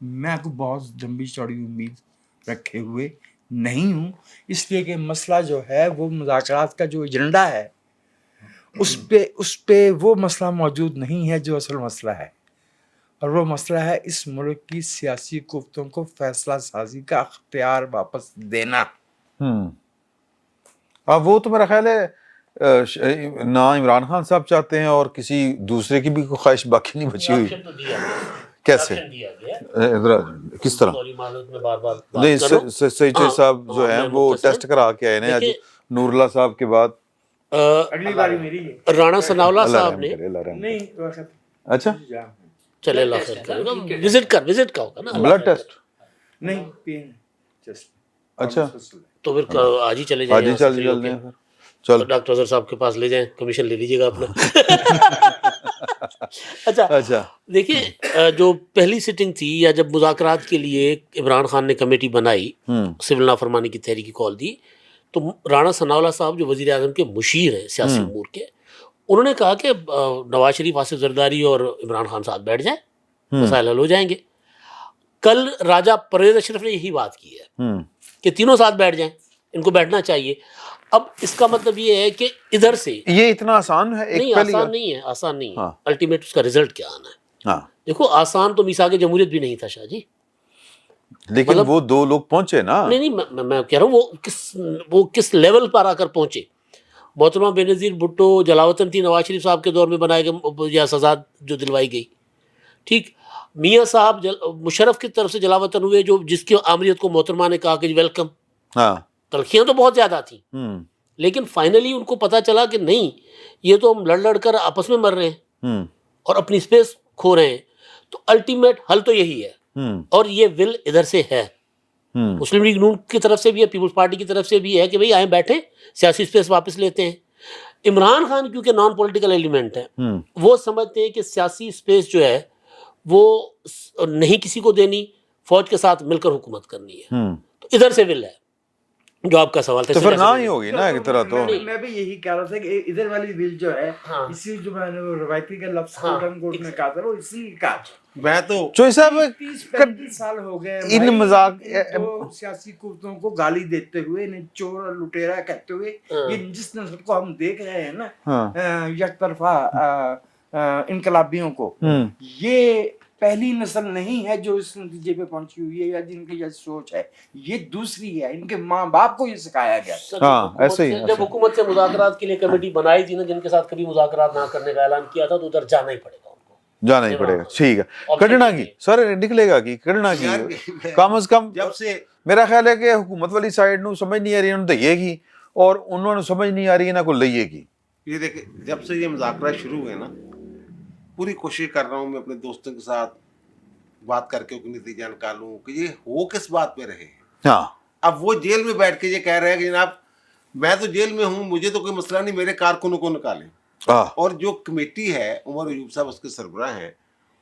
میں کو بہت لمبی چوڑی امید رکھے ہوئے نہیں ہوں، اس لیے کہ مسئلہ جو ہے وہ مذاکرات کا جو ایجنڈا ہے اس پہ وہ مسئلہ موجود نہیں ہے جو اصل مسئلہ ہے، اور وہ مسئلہ ہے اس ملک کی سیاسی قوتوں کو فیصلہ سازی کا اختیار واپس دینا۔ اب وہ تو میرا خیال ہے نہ عمران خان صاحب چاہتے ہیں اور کسی دوسرے کی بھی کوئی خواہش باقی نہیں بچی ہوئی۔ کیسے؟ کس طرح؟ نہیں سعید صاحب جو ہیں وہ ٹیسٹ کرا کے آئے ہیں آج نور اللہ صاحب کے بعد، اگلی باری میری رانا ثناء اللہ صاحب نے، اچھا چلے اللہ خیر کرے گا، وزٹ کا ہوگا نا بلڈ ٹیسٹ، نہیں پین ٹیسٹ، اچھا تو پھر آج ہی چلے آج جائیں، ہی چل جلدی ہیں پھر، چل ڈاکٹر اظہر صاحب کے پاس لے جائیں، کمیشن لے لیجیے گا اپنا۔ اچھا دیکھیے، جو پہلی سٹنگ تھی یا جب مذاکرات کے لیے عمران خان نے کمیٹی بنائی، سول نافرمانی کی تحریک کی کال دی، تو رانا ثناء اللہ صاحب جو وزیر اعظم کے مشیر ہیں سیاسی امور کے، انہوں نے کہا کہ نواز شریف، آصف زرداری اور عمران خان ساتھ بیٹھ جائیں، مسائل حل ہو جائیں گے۔ کل راجہ پرویز اشرف نے یہی بات کی ہے کہ تینوں ساتھ بیٹھ جائیں، ان کو بیٹھنا چاہیے۔ اب اس کا مطلب یہ ہے کہ ادھر سے یہ اتنا آسان ہے؟ نہیں، آسان نہیں ہے، آسان نہیں ہے. الٹیمیٹ اس کا رزلٹ کیا آنا ہے. دیکھو آسان تو میثاق جمہوریت بھی نہیں تھا شاہ جی، لیکن وہ 2 لوگ پہنچے نا. نہیں میں کہہ رہا ہوں وہ کس لیول پر آ کر پہنچے. محترمہ بے نظیر بھٹو جلاوطن تھی نواز شریف صاحب کے دور میں بنائے گئے یا سزا جو دلوائی گئی. ٹھیک، میاں صاحب مشرف کی طرف سے جلاوطن ہوئے، جو جس کی آمریت کو محترمہ نے کہا کہ ویلکم. تلخیاں تو بہت زیادہ تھیں، لیکن فائنلی ان کو پتا چلا کہ نہیں، یہ تو ہم لڑ کر آپس میں مر رہے ہیں اور اپنی اسپیس کھو رہے ہیں. تو الٹیمیٹ حل تو یہی ہے، اور یہ ول ادھر سے ہے. مسلم لیگ نون کی طرف سے بھی ہے، پیپلز پارٹی کی طرف سے بھی ہے کہ بھئی آئیں بیٹھیں، سیاسی اسپیس واپس لیتے ہیں. عمران خان کیونکہ نان پولیٹیکل ایلیمنٹ ہے، وہ سمجھتے ہیں کہ سیاسی اسپیس جو ہے وہ نہیں کسی کو دینی، فوج کے ساتھ مل کر حکومت کرنی ہے. تو ادھر سے ول ہے جو آپ کا سوال تھا. تو پھر نہ ہی ہوگی نا ایک طرح. تو میں بھی یہی کہہ رہا تھا کہ ادھر والی ول جو ہے اسی جو میں نے روایتی کا لفظ کوٹ میں کہا تھا وہ اسی کا. میں تو چوہی صاحب 30-35 سال ہو گئے ان مذاق سیاسی قوتوں کو گالی دیتے ہوئے، انہیں چور اور لٹیرا کہتے ہوئے. یہ جس نسل کو ہم دیکھ رہے ہیں نا یک طرفہ انقلابیوں کو، یہ پہلی نسل نہیں ہے جو اس نتیجے پہ پہنچی ہوئی ہے یا جن کی یہ سوچ ہے. یہ دوسری ہے، ان کے ماں باپ کو یہ سکھایا گیا. ایسے ہی جب حکومت سے مذاکرات کے لیے کمیٹی بنائی تھی نا، جن کے ساتھ کبھی مذاکرات نہ کرنے کا اعلان کیا تھا، تو ادھر جانا ہی پڑے گا، جانا ہی پڑے گا. ٹھیک ہے، کڈنا کی سر نکلے گا کی کڈنا کی کم از کم. جب سے میرا خیال ہے کہ حکومت والی سائڈ نو سمجھ نہیں آ رہی انہوں نے دئیے گی، اور انہوں نے سمجھ نہیں آ رہی نہ کوئی لئیے گی. یہ دیکھیں، جب سے یہ مذاکرات شروع ہوئے نا، پوری کوشش کر رہا ہوں میں اپنے دوستوں کے ساتھ بات کر کے کوئی نتیجہ نکالوں کہ یہ ہو کس بات پہ رہے ہیں. اب وہ جیل میں بیٹھ کے یہ کہہ رہے ہیں کہ جناب میں تو جیل میں ہوں، مجھے تو کوئی مسئلہ نہیں، میرے کارکنوں کو نکالیں. اور جو کمیٹی ہے، عمر ایوب صاحب اس کے سربراہ ہیں،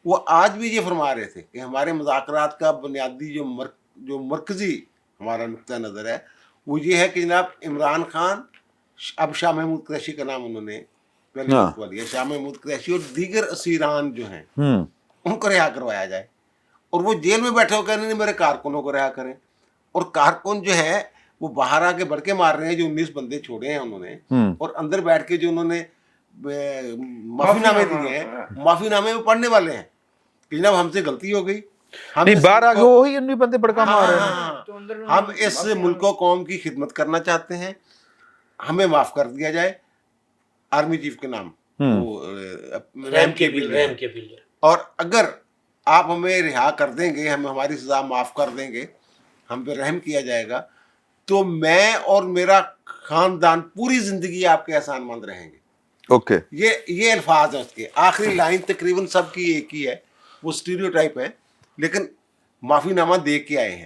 وہ آج بھی یہ فرما رہے تھے کہ ہمارے مذاکرات کا بنیادی جو مرکزی ہمارا نقطہ نظر ہے وہ یہ ہے کہ جناب عمران خان، اب شاہ محمود قریشی کا نام انہوں نے پہلے لیا، شاہ محمود قریشی اور دیگر اسیران جو ہیں ان کو رہا کروایا جائے. اور وہ جیل میں بیٹھے ہو کہہ رہے ہیں میرے کارکنوں کو رہا کریں. اور کارکن جو ہے وہ باہر آ کے بڑکے مار رہے ہیں، جو 19 بندے چھوڑے ہیں انہوں نے، اور اندر بیٹھ کے جو انہوں نے معافی نامے دیے ہیں، معافی نامے میں پڑھنے والے ہیں کہ جناب ہم سے غلطی ہو گئی، باہر آ کے وہی 19 بندے بڑکا مار رہے ہیں، ہم اس ملک و قوم کی خدمت کرنا چاہتے ہیں، ہمیں معاف کر دیا جائے. آرمی چیف کے نام رحم کے بل، اور اگر آپ ہمیں رہا کر دیں گے، ہم ہماری سزا معاف کر دیں گے، ہم پہ رحم کیا جائے گا، تو میں اور میرا خاندان پوری زندگی آپ کے احسان مند رہیں گے. اوکے، یہ الفاظ ہیں اس کے. آخری لائن تقریباً سب کی ایک ہی ہے، وہ اسٹیریوٹائپ ہے، لیکن معافی نامہ دے کے آئے ہیں.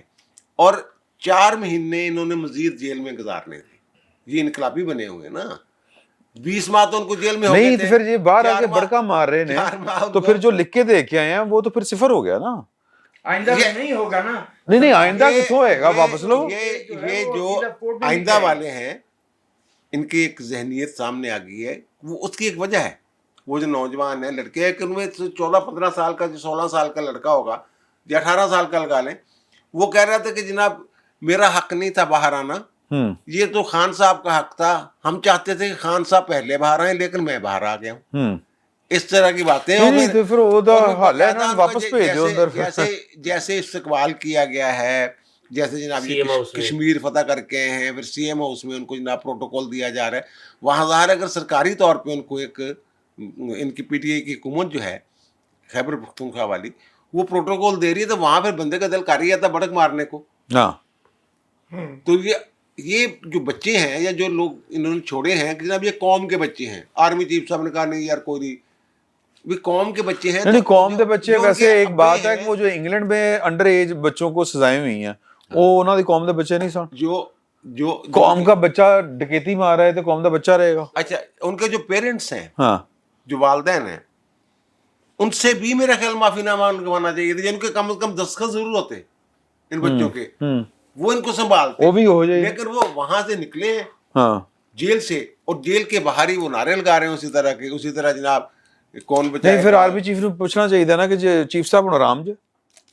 اور 4 مہینے انہوں نے مزید جیل میں گزارنے تھے. یہ انقلابی بنے ہوئے نا، 20 ماہ تو ان کو جیل میں ہو گئے نہیں، تھے. تو پھر یہ باہر آ کے بڑکا مار رہے ہیں، تو پھر جو لکھ کے دے کے آئے ہیں وہ تو پھر صفر ہو گیا نا. آئندہ نہیں ہوگا نا. نہیں آئندہ کتوں ہوئے گا واپس لو. یہ جو آئندہ والے ہیں ان کی ایک ذہنیت سامنے آ گئی ہے. وہ اس کی ایک وجہ ہے، وہ جو نوجوان ہیں لڑکے ہیں کہ ان میں 14-15 سال کا، جو 16 سال کا لڑکا ہوگا یا 18 سال کا لگا لیں، وہ کہہ رہا تھا کہ جناب میرا حق نہیں تھا باہر آنا، یہ تو خان صاحب کا حق تھا، ہم چاہتے تھے کہ خان صاحب پہلے باہر آئیں لیکن میں باہر آ گیا ہوں. اس طرح کی باتیں. جیسے استقبال کیا گیا ہے، جیسے جناب کشمیر فتح کر کے ہیں، پھر سی ایم ہاؤس میں ان کو جناب پروٹوکول دیا جا رہا ہے. وہاں ظاہر اگر سرکاری طور پہ ان کو ایک ان کی پی ٹی آئی کی حکومت جو ہے خیبر پختونخوا والی، وہ پروٹوکول دے رہی ہے، تو وہاں پھر بندے کا دل کر رہی ہے بڑک مارنے کو. تو یہ جو بچے ہیں یا جو لوگ انہوں نے چھوڑے ہیں کہ جناب یہ قوم کے بچے ہیں. آرمی چیف صاحب نے کہا نہیں یار کوئی نہیں، بھی قوم کے بچے ہیں. نہیں قوم کے بچے. ویسے ایک بات ہے کہ وہ جو انگلینڈ میں انڈر ایج بچوں کو سزائیں ہوئی ہیں، وہ انہوں نے قوم کے بچے نہیں سن. جو قوم کا بچہ ڈکیتی مار رہا ہے تو قوم کا بچہ رہے گا. اچھا، ان کے جو پیرنٹس ہیں، جو والدین ہیں، ان سے بھی میرا خیال معافی نامہ لگوانا چاہیے تھا. جن کے کم از کم دستخط ضرور ہوتے ان بچوں کے، وہ ان کو سنبھالتے، وہ بھی ہو جائے. لیکن وہ وہاں سے نکلے ہیں جیل سے، اور جیل کے باہر ہی وہ نعرے لگا رہے ہیں اسی طرح جناب کون بچائے. نہیں، پھر آرمی چیف نے پوچھنا چاہیے تھا نا کہ چیف صاحب آرام جے.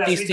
30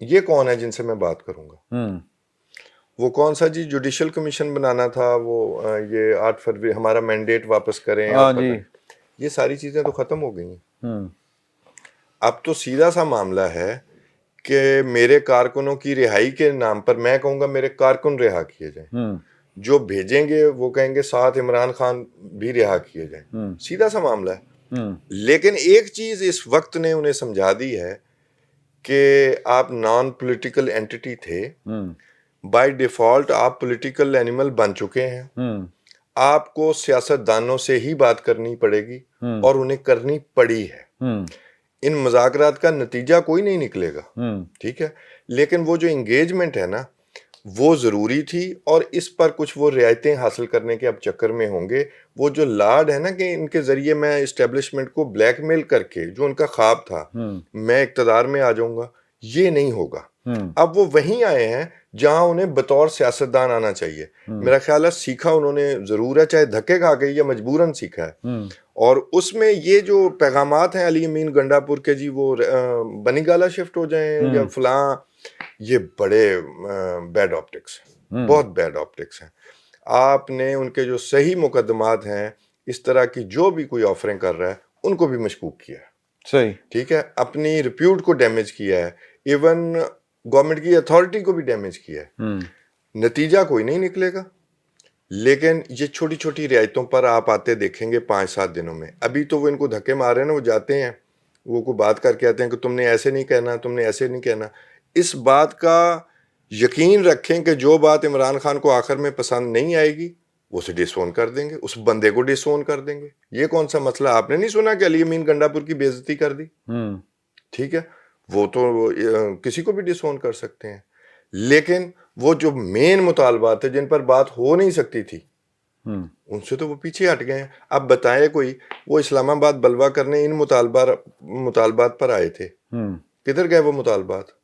یہ کون ہے جن سے میں بات کروں گا؟ وہ کون سا جی جوڈیشل کمیشن بنانا تھا، وہ یہ 8 فروری ہمارا مینڈیٹ واپس کریں، یہ ساری چیزیں تو ختم ہو گئی ہیں۔ اب تو سیدھا سا معاملہ ہے کہ میرے کارکنوں کی رہائی کے نام پر میں کہوں گا میرے کارکن رہا کیے جائیں، جو بھیجیں گے وہ کہیں گے ساتھ عمران خان بھی رہا کیے جائیں، سیدھا سا معاملہ ہے۔ لیکن ایک چیز اس وقت نے انہیں سمجھا دی ہے کہ آپ نان پولیٹیکل اینٹی تھے، بائی ڈیفالٹ آپ پولیٹیکل اینیمل بن چکے ہیں، آپ کو سیاست دانوں سے ہی بات کرنی پڑے گی اور انہیں کرنی پڑی ہے۔ ان مذاکرات کا نتیجہ کوئی نہیں نکلے گا، ٹھیک ہے، لیکن وہ جو انگیجمنٹ ہے نا وہ ضروری تھی، اور اس پر کچھ وہ رعایتیں حاصل کرنے کے اب چکر میں ہوں گے۔ وہ جو لاڈ ہے نا کہ ان کے ذریعے میں اسٹیبلشمنٹ کو بلیک میل کر کے، جو ان کا خواب تھا میں اقتدار میں آ جاؤں گا، یہ نہیں ہوگا۔ اب وہ وہیں آئے ہیں جہاں انہیں بطور سیاستدان آنا چاہیے۔ میرا خیال ہے سیکھا انہوں نے ضرور ہے، چاہے دھکے کھا کے یا مجبوراً سیکھا ہے، اور اس میں یہ جو پیغامات ہیں علی امین گنڈا پور کے جی وہ بنی گالا شفٹ ہو جائیں یا فلاں، یہ بڑے بیڈ آپٹکس ہیں، بہت بیڈ آپٹکس ہیں۔ آپ نے ان کے جو صحیح مقدمات ہیں، اس طرح کی جو بھی کوئی آفرنگ کر رہا ہے ان کو بھی مشکوک کیا ہے، صحیح، ٹھیک ہے، اپنی ریپیوٹ کو ڈیمیج کیا ہے، ایون گورنمنٹ کی اتھارٹی کو بھی ڈیمیج کیا ہے۔ نتیجہ کوئی نہیں نکلے گا، لیکن یہ چھوٹی چھوٹی رعایتوں پر آپ آتے دیکھیں گے 5-7 دنوں میں۔ ابھی تو وہ ان کو دھکے مار رہے ہیں نا، وہ جاتے ہیں وہ کوئی بات کر کے آتے ہیں کہ تم نے ایسے نہیں کہنا، تم نے ایسے نہیں کہنا۔ اس بات کا یقین رکھیں کہ جو بات عمران خان کو آخر میں پسند نہیں آئے گی وہ اسے ڈس اون کر دیں گے، اس بندے کو ڈس اون کر دیں گے۔ یہ کون سا مسئلہ؟ آپ نے نہیں سنا کہ علی امین گنڈا پور کی بے عزتی کر دی؟ ٹھیک ہے، وہ تو کسی کو بھی ڈس اون کر سکتے ہیں، لیکن وہ جو مین مطالبات ہیں جن پر بات ہو نہیں سکتی تھی ان سے تو وہ پیچھے ہٹ گئے ہیں۔ اب بتائیں کوئی، وہ اسلام آباد بلوہ کرنے ان مطالبات پر آئے تھے، کدھر گئے وہ مطالبات؟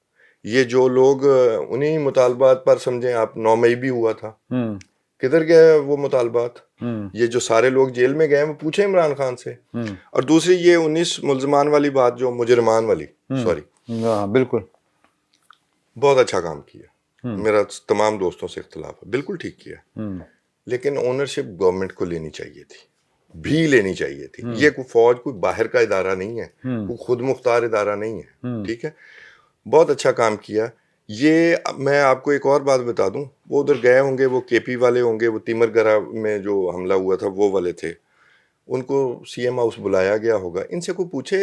یہ جو لوگ انہی مطالبات پر سمجھیں آپ 9 مئی بھی ہوا تھا، کدھر گئے وہ مطالبات؟ یہ جو سارے لوگ جیل میں گئے ہیں وہ پوچھیں عمران خان سے۔ اور دوسری یہ 19 ملزمان والی بات، جو مجرمان والی، سوری، بالکل بہت اچھا کام کیا، میرا تمام دوستوں سے اختلاف ہے، بالکل ٹھیک کیا، لیکن اونرشپ گورنمنٹ کو لینی چاہیے تھی، بھی لینی چاہیے تھی۔ یہ کوئی فوج کوئی باہر کا ادارہ نہیں ہے، کوئی خود مختار ادارہ نہیں ہے، ٹھیک ہے، بہت اچھا کام کیا۔ یہ میں آپ کو ایک اور بات بتا دوں، وہ ادھر گئے ہوں گے، وہ کے پی والے ہوں گے، وہ تیمر گرا میں جو حملہ ہوا تھا وہ والے تھے، ان کو سی ایم ہاؤس بلایا گیا ہوگا، ان سے کوئی پوچھے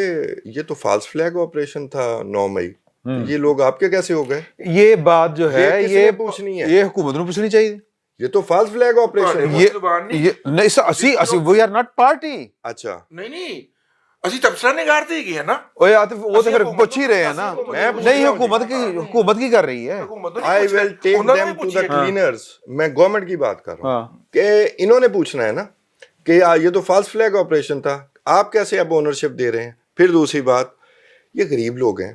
یہ تو فالس فلیگ آپریشن تھا 9 مئی، یہ لوگ آپ کے کیسے ہو گئے؟ یہ بات جو ہے یہ پوچھنی ہے، یہ حکومت نے پوچھنی چاہیے، یہ تو فالس فلیگ آپریشن نہیں، وی آر ناٹ پارٹی۔ اچھا نہیں اسی تبصرہ نگار تھی کی ہے نا، وہ تو پھر پوچھ ہی رہے ہیں نا، نہیں حکومت کی کر رہی ہے۔ I will take them to the cleaners، میں گورنمنٹ کی بات کر رہا ہوں کہ انہوں نے پوچھنا ہے نا کہ یہ تو فالس فلیگ آپریشن تھا، آپ کیسے اب اونرشپ دے رہے ہیں؟ پھر دوسری بات، یہ غریب لوگ ہیں،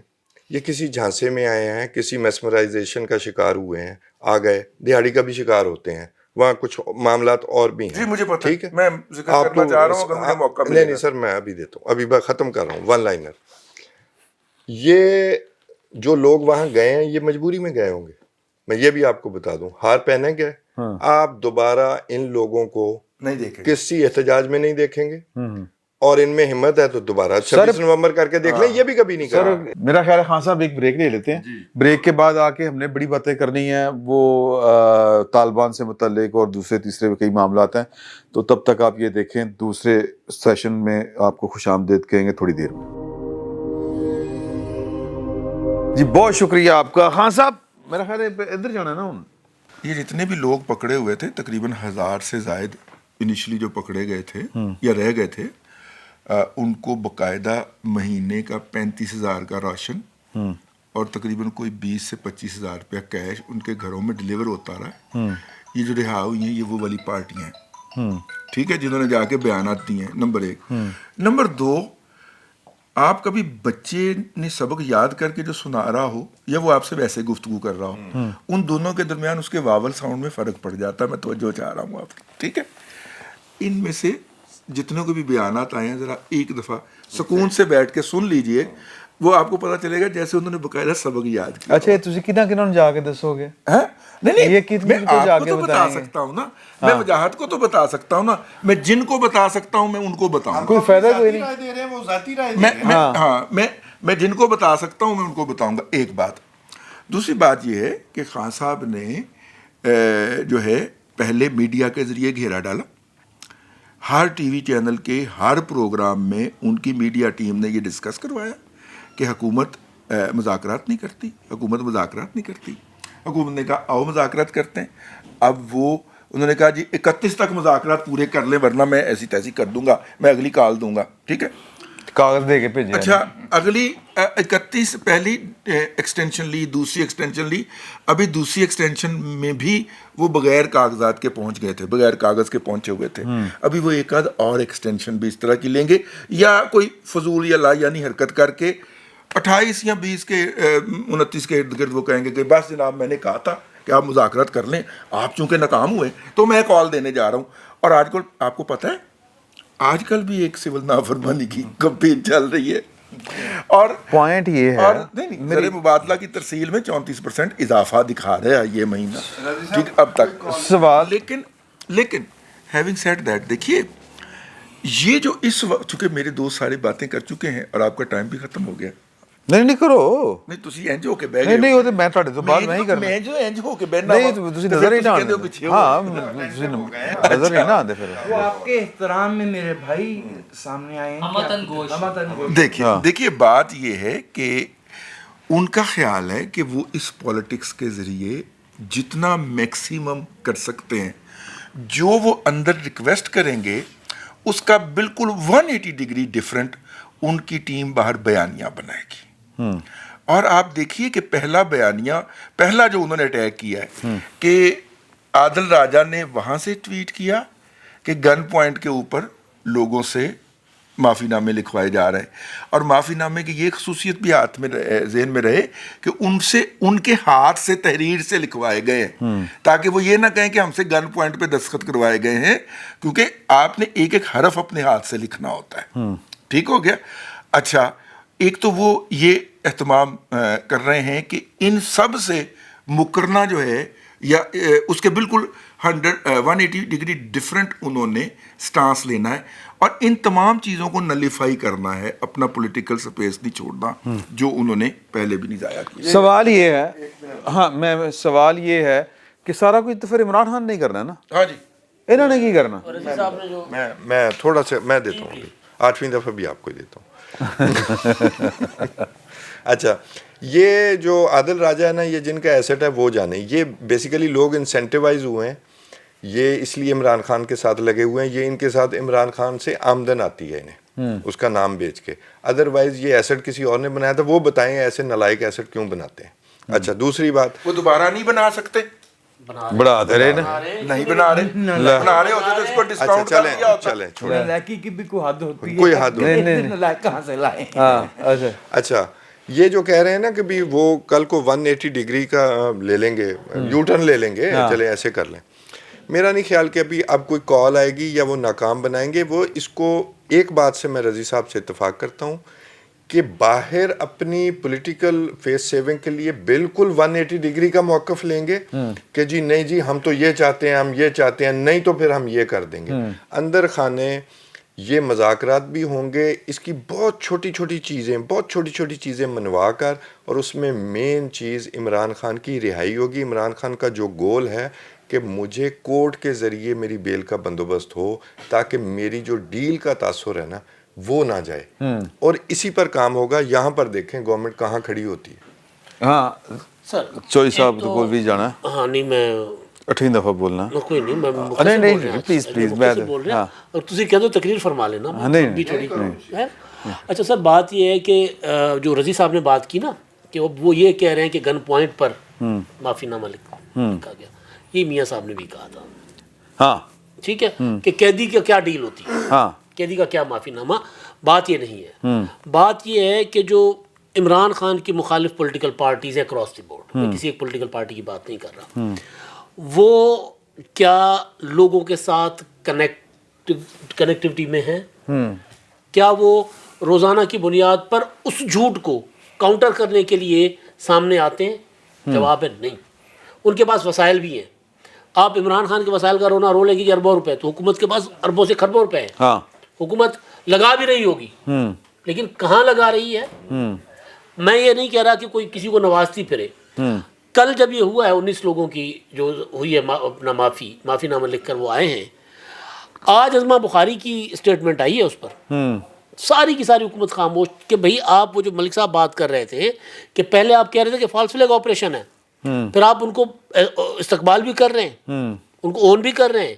یہ کسی جھانسے میں آئے ہیں، کسی میسمرائزیشن کا شکار ہوئے ہیں، آ گئے، دہاڑی کا بھی شکار ہوتے ہیں، وہاں کچھ معاملات اور بھی ہیں، جی مجھے پتہ، ٹھیک ہے، میں ذکر کرنا چاہ رہا ہوں اگر مجھے موقع ملے گا۔ نہیں سر، میں ابھی دیتا ہوں، ابھی میں ختم کر رہا ہوں، 1 لائنر۔ یہ جو لوگ وہاں گئے ہیں یہ مجبوری میں گئے ہوں گے، میں یہ بھی آپ کو بتا دوں، ہار پہنے گئے، آپ دوبارہ ان لوگوں کو نہیں دیکھیں کسی احتجاج میں نہیں دیکھیں گے، اور ان میں ہمت ہے تو دوبارہ 26 نومبر کر کے دیکھ لیں، یہ بھی کبھی نہیں کرا۔ میرا خیال ہے خان صاحب ایک بریک لے لیتے ہیں، بریک کے بعد آ کے ہم نے بڑی باتیں کرنی ہیں، وہ طالبان سے متعلق اور دوسرے تیسرے کئی معاملات ہیں، تو تب تک آپ یہ دیکھیں، دوسرے سیشن میں آپ کو خوش آمدید کہیں گے تھوڑی دیر میں۔ جی بہت شکریہ آپ کا خان صاحب، میرا خیال ہے ادھر جانا ہے نا۔ یہ جتنے بھی لوگ پکڑے ہوئے تھے تقریباً 1000 سے زائد انیشلی جو پکڑے گئے تھے یا رہ گئے تھے، ان کو باقاعدہ مہینے کا 35,000 کا راشن اور تقریباً کوئی 20 سے 25,000 روپیہ کیش ان کے گھروں میں ڈیلیور ہوتا رہا۔ یہ جو رہا ہوئی ہیں یہ وہ والی پارٹیاں ہیں، ٹھیک ہے، جنہوں نے جا کے بیانات دیے ہیں، نمبر 1۔ نمبر 2، آپ کبھی بچے نے سبق یاد کر کے جو سنا رہا ہو یا وہ آپ سے ویسے گفتگو کر رہا ہو، ان دونوں کے درمیان اس کے واول ساؤنڈ میں فرق پڑ جاتا ہے، میں توجہ چاہ رہا ہوں آپ کی، ٹھیک ہے۔ ان میں سے جتنے کو بھی بیانات آئے ہیں ذرا ایک دفعہ سکون سے بیٹھ کے سن لیجئے، وہ آپ کو پتا چلے گا جیسے انہوں نے باقاعدہ سبق یاد کیا. اچھا تسی کنا جا کے دسو گے؟ نہیں یہ کتنی میں آپ کو تو بتا سکتا ہوں نا, میں وجاہت کو تو بتا سکتا ہوں نا, میں جن کو بتا سکتا ہوں میں ان کو بتاؤں. کوئی فائدہ کوئی نہیں. دے رہے ہیں وہ ذاتی رائے دے رہے ہیں. ہاں میں جن کو بتا سکتا ہوں میں ان کو بتاؤں گا. ایک بات. دوسری بات یہ ہے کہ خان صاحب نے جو ہے پہلے میڈیا کے ذریعے گھیرا ڈالا. ہر ٹی وی چینل کے ہر پروگرام میں ان کی میڈیا ٹیم نے یہ ڈسکس کروایا کہ حکومت مذاکرات نہیں کرتی, حکومت مذاکرات نہیں کرتی. حکومت نے کہا آؤ مذاکرات کرتے ہیں. اب وہ انہوں نے کہا جی 31 تک مذاکرات پورے کر لیں ورنہ میں ایسی تیسی کر دوں گا, میں اگلی کال دوں گا. ٹھیک ہے, کاغذ دے کے بھیجے. اچھا اگلی 31 پہلی ایکسٹینشن لی, دوسری ایکسٹینشن لی. ابھی دوسری ایکسٹینشن میں بھی وہ بغیر کاغذات کے پہنچ گئے تھے, بغیر کاغذ کے پہنچے ہوئے تھے. ابھی وہ ایک آدھ اور ایکسٹینشن بھی اس طرح کی لیں گے یا کوئی فضول یا لا یعنی حرکت کر کے 28 یا 20 کے 29 کے ارد گرد وہ کہیں گے کہ بس جناب میں نے کہا تھا کہ آپ مذاکرات کر لیں, آپ چونکہ ناکام ہوئے تو میں کال دینے جا رہا ہوں. اور آج کل آپ کو پتہ ہے آج کل بھی ایک سول نافرمانی کی کمپین چل رہی ہے. اور پوائنٹ یہ ہے, اور نہیں زر مبادلہ کی ترسیل میں 34% اضافہ دکھا رہا ہے یہ مہینہ, ٹھیک اب تک سوال. لیکن ہیونگ سیڈ دیٹ, دیکھیے یہ جو اس وقت, چونکہ میرے دوست ساری باتیں کر چکے ہیں اور آپ کا ٹائم بھی ختم ہو گیا. نہیں کرو نہیں تسی انج ہو کے بیٹھ نہیں وہ تو میں تھوڑے تو بات نہیں کرنا. میں جو انج ہو کے بیٹھنا نہیں تسی نظر ہی نہ آندے. ہاں تسی نظر ہی نہ آندے. پھر وہ آپ کے احترام میں میرے بھائی سامنے آئے ہیں. دیکھیے بات یہ ہے کہ ان کا خیال ہے کہ وہ اس پولیٹکس کے ذریعے جتنا میکسیمم کر سکتے ہیں, جو وہ اندر ریکویسٹ کریں گے اس کا بالکل 180 ڈگری ڈیفرنٹ ان کی ٹیم باہر بیانیہ بنائے گی. اور آپ دیکھیے کہ پہلا جو انہوں نے اٹیک کیا ہے کہ عادل راجہ نے وہاں سے ٹویٹ کیا کہ گن پوائنٹ کے اوپر لوگوں سے معافی نامے لکھوائے جا رہے ہیں, اور معافی نامے کی یہ خصوصیت بھی ہاتھ میں ذہن میں رہے کہ ان کے ہاتھ سے تحریر سے لکھوائے گئے ہیں, تاکہ وہ یہ نہ کہیں کہ ہم سے گن پوائنٹ پہ دستخط کروائے گئے ہیں, کیونکہ آپ نے ایک ایک حرف اپنے ہاتھ سے لکھنا ہوتا ہے. ٹھیک ہو گیا. اچھا ایک تو وہ یہ اہتمام کر رہے ہیں کہ ان سب سے مکرنا جو ہے یا اس کے بالکل 180 ڈگری ڈیفرنٹ انہوں نے سٹانس لینا ہے, اور ان تمام چیزوں کو نلیفائی کرنا ہے, اپنا پولیٹیکل سپیس نہیں چھوڑنا جو انہوں نے پہلے بھی نہیں ضائع کیا. سوال یہ ہے, ہاں سوال یہ ہے کہ سارا کچھ تو پھر عمران خان نہیں کرنا نا. ہاں جی انہوں نے کی کرنا. میں تھوڑا سا میں دیتا ہوں, 8ویں دفعہ بھی آپ کو دیتا ہوں. اچھا یہ جو عادل راجہ ہے نا, یہ جن کا ایسٹ ہے وہ جانے, یہ بیسیکلی لوگ انسینٹیوائز ہوئے ہیں, یہ اس لیے عمران خان کے ساتھ لگے ہوئے ہیں. یہ ان کے ساتھ عمران خان سے آمدن آتی ہے انہیں اس کا نام بیچ کے, ادروائز یہ ایسٹ کسی اور نے بنایا تھا, وہ بتائیں ایسے نالائق ایسٹ کیوں بناتے ہیں. اچھا دوسری بات, وہ دوبارہ نہیں بنا سکتے, بڑھاتے رہے نا, نہیں بنا رہے ہوتے تو اس کو ڈسکاؤنٹ کر دیا ہوتا. چلیں چھوڑیں, نالائکی کی بھی کوئی حد ہوتی ہے, کوئی حد نہیں نالائک کہاں سے لائے. اچھا یہ جو کہہ رہے ہیں نا کہ بھی وہ کل کو 180 ڈگری کا لے لیں گے, یو ٹرن لے لیں گے, چلے ایسے کر لیں. میرا نہیں خیال کہ ابھی اب کوئی کال آئے گی یا وہ ناکام بنائیں گے. وہ اس کو ایک بات سے میں رضی صاحب سے اتفاق کرتا ہوں کہ باہر اپنی پولیٹیکل فیس سیونگ کے لیے بالکل 180 ڈگری کا موقف لیں گے کہ جی نہیں جی ہم تو یہ چاہتے ہیں, ہم یہ چاہتے ہیں, نہیں تو پھر ہم یہ کر دیں گے. اندر خانے یہ مذاکرات بھی ہوں گے, اس کی بہت چھوٹی چھوٹی چیزیں منوا کر, اور اس میں مین چیز عمران خان کی رہائی ہوگی. عمران خان کا جو گول ہے کہ مجھے کورٹ کے ذریعے میری بیل کا بندوبست ہو تاکہ میری جو ڈیل کا تاثر ہے نا وہ نہ جائے, اور اسی پر کام ہوگا. یہاں پر دیکھیں گورنمنٹ کہاں کھڑی ہوتی ہے. ہاں سر چوئی صاحب کو بھی جانا ہے, ہاں نہیں میں 8ویں دفعہ بولنا. کوئی نہیں, میں نہیں پلیز بول رہے ہیں, اور تسی کہہ دو تقریر فرما لینا. اچھا سر بات یہ ہے کہ جو رضی صاحب نے بات کی نا کہ وہ یہ کہہ رہے ہیں کہ گن پوائنٹ پر معافی نامہ لکھا گیا, یہ میاں صاحب نے بھی کہا تھا. ہاں ٹھیک ہے کہ قیدی کا کیا ڈیل ہوتی ہے, ہاں قیدی کا کیا معافی نامہ. بات یہ نہیں ہے, بات یہ ہے کہ جو عمران خان کی مخالف پولیٹیکل پارٹیز ہیں اکراس دی بورڈ, میں کسی ایک پولیٹیکل پارٹی کی بات نہیں کر رہا, وہ کیا لوگوں کے ساتھ کنیکٹیوٹی میں ہیں, کیا وہ روزانہ کی بنیاد پر اس جھوٹ کو کاؤنٹر کرنے کے لیے سامنے آتے ہیں؟ جواب ہے نہیں. ان کے پاس وسائل بھی ہیں. آپ عمران خان کے وسائل کا رونا رو لے گی کہ اربوں روپے، تو حکومت کے پاس اربوں سے کھربوں روپے ہیں. ہاں حکومت لگا بھی رہی ہوگی، لیکن کہاں لگا رہی ہے؟ میں یہ نہیں کہہ رہا کہ کوئی کسی کو نوازتی پھرے. کل جب یہ ہوا ہے 19 لوگوں کی جو ہوئی ہے اپنا معافی نامہ لکھ کر وہ آئے ہیں، آج ازما بخاری کی اسٹیٹمنٹ آئی ہے اس پر، ساری کی ساری حکومت خاموش کہ بھئی آپ وہ جو ملک صاحب بات کر رہے تھے کہ پہلے آپ کہہ رہے تھے کہ فالس فلیگ آپریشن ہے، پھر آپ ان کو استقبال بھی کر رہے ہیں، ان کو اون بھی کر رہے ہیں،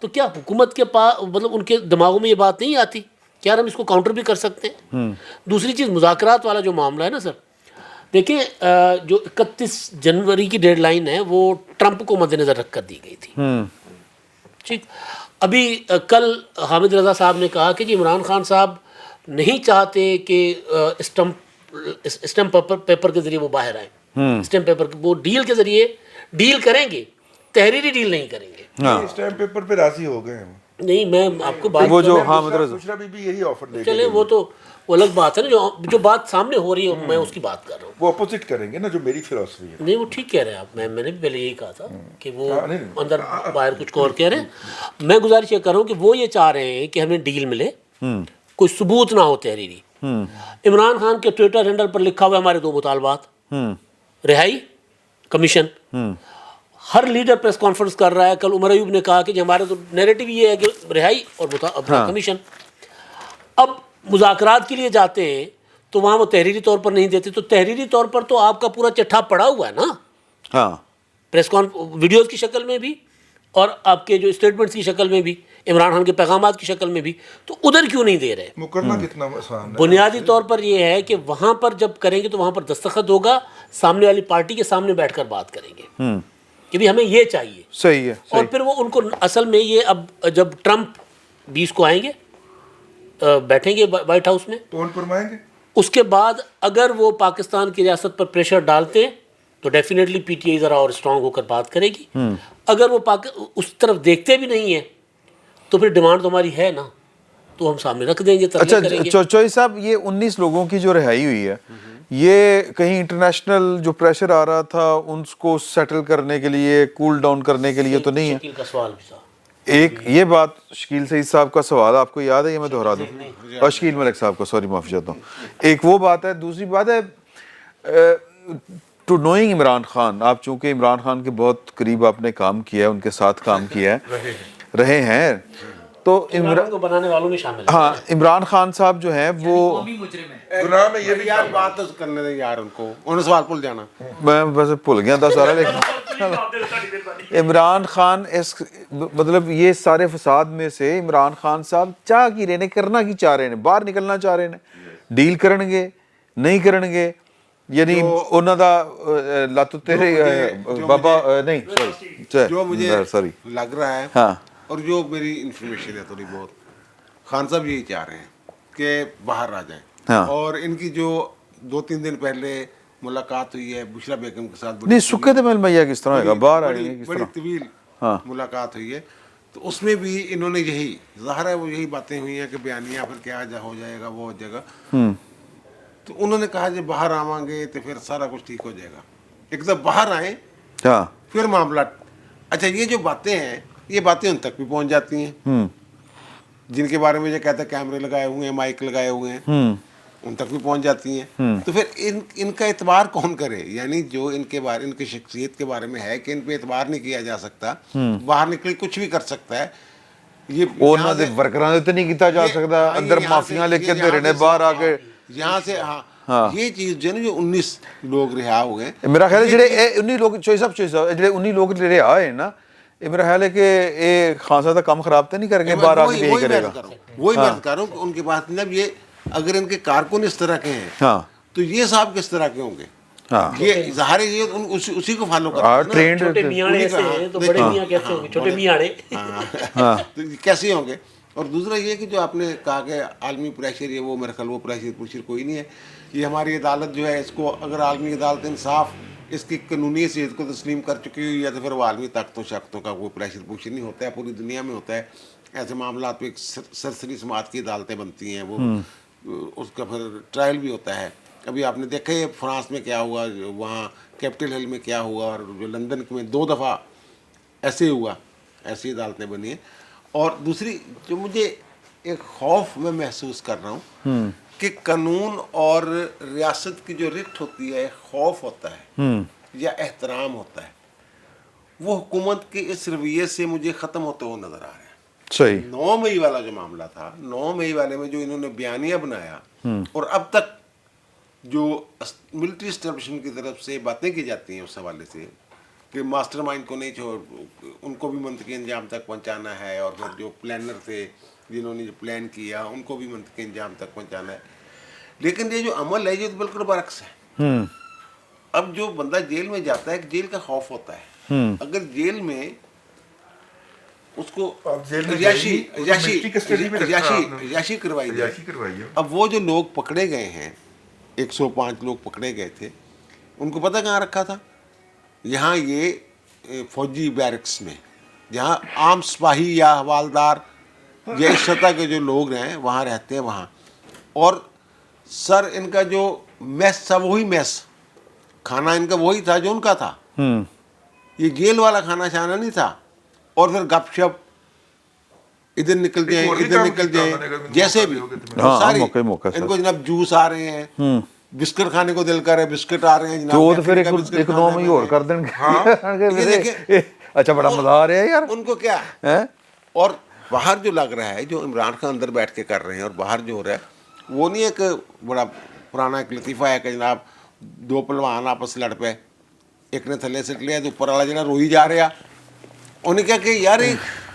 تو کیا حکومت کے پاس مطلب ان کے دماغوں میں یہ بات نہیں آتی کہ یار ہم اس کو کاؤنٹر بھی کر سکتے ہیں؟ دوسری چیز مذاکرات والا جو معاملہ ہے نا سر، دیکھیں جو 31 جنوری کی ڈیڈ لائن ہے وہ ٹرمپ کو مد نظر رکھ کر دی گئی تھی. ٹھیک، ابھی کل حامد رضا صاحب نے کہا کہ جی عمران خان صاحب نہیں چاہتے کہ اسٹمپ پیپر کے ذریعے وہ باہر آئیں. اسٹمپ پیپر وہ ڈیل کے ذریعے ڈیل کریں گے، تحریری ڈیل نہیں کریں گے. اسٹیمپ پیپر پہ راضی ہو گئے ہیں. نہیں میں آپ کو بات وہ جو حامد رضا بشرا بی بی یہی آفر دے چلے وہ تو وہ الگ بات ہے نا، جو بات سامنے ہو رہی ہے میں اس کی بات کر رہا ہوں. وہ اپوزٹ کریں گے نا جو میری فلسفی ہے. نہیں وہ ٹھیک کہہ رہے ہیں آپ، میں نے بھی پہلے یہی کہا تھا کہ وہ اندر باہر کچھ اور کہہ رہے ہیں. میں گزارش یہ کر رہا ہوں کہ وہ یہ چاہ رہے ہیں کہ ہمیں ڈیل ملے، کوئی ثبوت نہ ہو تحریری. عمران خان کے ٹویٹر ہینڈل پر لکھا ہوا ہے ہمارے 2 مطالبات، رہائی، کمیشن. ہر لیڈر پریس کانفرنس کر رہا ہے. کل عمر ایوب نے کہا کہ ہمارا تو نیریٹو یہ ہے کہ رہائی اور کمیشن. اب مذاکرات کے لیے جاتے ہیں تو وہاں وہ تحریری طور پر نہیں دیتے، تو تحریری طور پر تو آپ کا پورا چٹھا پڑا ہوا ہے نا، ہاں پریس ویڈیوز کی شکل میں بھی اور آپ کے جو اسٹیٹمنٹس کی شکل میں بھی، عمران خان کے پیغامات کی شکل میں بھی. تو ادھر کیوں نہیں دے رہے؟ مقررہ کتنا آسان ہے. بنیادی طور پر یہ ہے کہ وہاں پر جب کریں گے تو وہاں پر دستخط ہوگا، سامنے والی پارٹی کے سامنے بیٹھ کر بات کریں گے کہ بھی ہمیں یہ چاہیے. صحیح ہے. اور پھر وہ ان کو اصل میں یہ اب جب ٹرمپ 20 کو آئیں گے، بیٹھیں گے وائٹ ہاؤس میں، تو ان فرمائیں گے. اس کے بعد اگر وہ پاکستان کی ریاست پر پریشر ڈالتے ہیں تو ڈیفینیٹلی پی ٹی آئی ذرا اور اسٹرانگ ہو کر بات کرے گی. اگر وہ اس طرف دیکھتے بھی نہیں ہیں تو پھر ڈیمانڈ تو ہماری ہے نا، تو ہم سامنے رکھ دیں گے. اچھا چوئی صاحب، یہ 19 لوگوں کی جو رہائی ہوئی ہے، یہ کہیں انٹرنیشنل جو پریشر آ رہا تھا ان کو سیٹل کرنے کے لیے، کول ڈاؤن کرنے کے لیے تو نہیں ہے؟ شکیل کا سوال بھی تھا ایک یہ بات، شکیل سعید صاحب کا سوال آپ کو یاد ہے؟ یہ میں دہرا دوں، اور شکیل ملک صاحب کا، سوری معافی چاہتا ہوں. ایک وہ بات ہے. دوسری بات ہے ٹو نوئنگ عمران خان، آپ چونکہ عمران خان کے بہت قریب آپ نے کام کیا ہے، ان کے ساتھ کام کیا ہے، رہے ہیں، تو عمران کو بنانے والوں میں شامل ہے. ہاں عمران خان صاحب جو ہیں وہ گناہ میں یہ بھی یار بات تو کرنے دیں یار، ان کو انہوں سوال بھول جانا. میں بس بھول گیا تھا سارا. لیکن عمران خان اس مطلب یہ سارے فساد میں سے عمران خان صاحب چاہ کی رہے نے، کرنا کی چاہ رہے ہیں، باہر نکلنا چاہ رہے ہیں، ڈیل کرن گے نہیں کرن گے، یعنی انہوں دا لاتو تیرے بابا نہیں جو مجھے سوری لگ رہا ہے، ہاں، اور جو میری انفارمیشن ہے تھوڑی بہت، خان صاحب یہی چاہ رہے ہیں کہ باہر آ جائیں. اور ان کی جو 2-3 دن پہلے ملاقات ہوئی ہے بشرا بیگم کے ساتھ، نہیں سکے تو مل میاں کس طرح ہوگا، باہر آئیں گے کس بڑی طرح؟ طویل ملاقات ہوئی ہے، تو اس میں بھی انہوں نے یہی ظاہر ہے وہ یہی باتیں ہوئی ہیں کہ بیانیہ پھر کیا ہو جائے گا، وہ ہو جائے گا. تو انہوں نے کہا جب باہر آواں گے تو پھر سارا کچھ ٹھیک ہو جائے گا. ایک دم باہر آئیں پھر معاملہ. اچھا یہ جو باتیں ہیں یہ باتیں ان تک بھی پہنچ جاتی ہیں، جن کے بارے میں یہ کہتے ہیں کیمرے لگائے ہوئے ہیں، مائک لگائے ہوئے ہیں، ان تک بھی پہنچ جاتی ہیں. تو پھر ان کا اعتبار کون کرے؟ یعنی جو ان کے بارے، ان کی شخصیت کے بارے میں ہے کہ ان پہ اعتبار نہیں کیا جا سکتا، باہر نکل کچھ بھی کر سکتا ہے. یہ انہوں نے ورکراں تے نہیں کیتا جا سکتا، اندر مافیاں لے کے دے رہے باہر آ کے یہاں سے. ہاں یہ چیز جو ہے نا، جو 19 لوگ رہا ہو گئے، میرا خیال ہے جڑے 19 لوگ چوئی صاحب جڑے 19 لوگ رہا ہے نا، میرا خیال ہے کہ یہ خان صاحب کا کام خراب تو نہیں کریں گے، باہر آ کے یہی کرے گا. وہی میں کہہ رہا ہوں کہ ان کے پاس جب یہ اگر ان کے کارکن اس طرح کے ہیں تو یہ صاحب کس طرح کے ہوں گے؟ یہ ظاہر ہے یہ اسی کو فالو کرتے ہیں. چھوٹے میاں سے ہیں تو بڑے میاں کیسے ہوں گے؟ چھوٹے میاں کیسے ہوں گے؟ اور دوسرا یہ کہ جو آپ نے کہا کہ عالمی پریشر، یہ وہ میرا خیال وہ پریشر کوئی نہیں ہے. یہ ہماری عدالت جو ہے، اس کو اگر عالمی عدالت انصاف اس کی قانونی حیثیت کو تسلیم کر چکی ہوئی ہے تو پھر وہ عالمی طاقتوں شاختوں کا کوئی پریشر نہیں ہوتا ہے. پوری دنیا میں ہوتا ہے ایسے معاملات پہ. ایک سرسری سماعت کی عدالتیں بنتی ہیں، وہ اس کا پھر ٹرائل بھی ہوتا ہے. ابھی آپ نے دیکھا ہے فرانس میں کیا ہوا, وہاں کیپٹل ہل میں کیا ہوا, اور جو لندن میں 2 دفعہ ایسے ہوا, ایسی عدالتیں بنی ہیں. اور دوسری جو مجھے ایک خوف میں محسوس کر رہا ہوں کہ قانون اور ریاست کی جو رٹ ہوتی ہے, خوف ہوتا ہے یا احترام ہوتا ہے, وہ حکومت کے اس رویے سے مجھے ختم ہوتے ہوئے نظر آ رہا ہے. صحیح. 9 مئی والا جو معاملہ تھا, 9 مئی والے میں جو انہوں نے بیانیہ بنایا اور اب تک جو ملٹری اسٹیبلشمنٹ کی طرف سے باتیں کی جاتی ہیں اس حوالے سے کہ ماسٹر مائنڈ کو نہیں چھوڑ, ان کو بھی منطقی انجام تک پہنچانا ہے, اور پھر جو پلانر تھے جنہوں نے جو پلان کیا ان کو بھی منطقی انجام تک پہنچانا ہے. لیکن یہ جو عمل ہے یہ تو بالکل برعکس ہے. اب جو بندہ جیل میں جاتا ہے, ایک جیل کا خوف ہوتا ہے. اگر جیل میں اس کو رہائشی کروائی جائے. اب وہ جو لوگ پکڑے گئے ہیں, 105 لوگ پکڑے گئے تھے, ان کو پتہ کہاں رکھا تھا؟ یہاں یہ فوجی بیرکس میں, جہاں عام سپاہی یا حوالدار یا اس سطح کے جو لوگ ہیں وہاں رہتے ہیں وہاں. اور سر ان کا جو میس تھا وہی میس, کھانا ان کا وہی تھا جو ان کا تھا. یہ جیل والا کھانا شانا نہیں تھا. اور پھر گپ شپ, ادھر نکل جائیں ادھر نکل جائیں, جیسے بھی ساری ان کو جناب جوس آ رہے ہیں, بسکٹ کھانے کو دل کر رہے, بسکٹ آ رہے ہیں جناب, تو پھر ایک 9 مئی اور کر دیں گے. اچھا بڑا مزہ آ رہا ہے یار ان کو کیا. اور باہر جو لگ رہا ہے, جو عمران خان اندر بیٹھ کے کر رہے ہیں, اور باہر جو ہو رہا ہے وہ نہیں ایک بڑا پرانا ایک لطیفہ ہے کہ جناب 2 پہلوان آپس لڑ پے, ایک نے تھلے سٹ لیا تو اوپر والا جناب روئی جا رہا. انہیں کہا کہ یار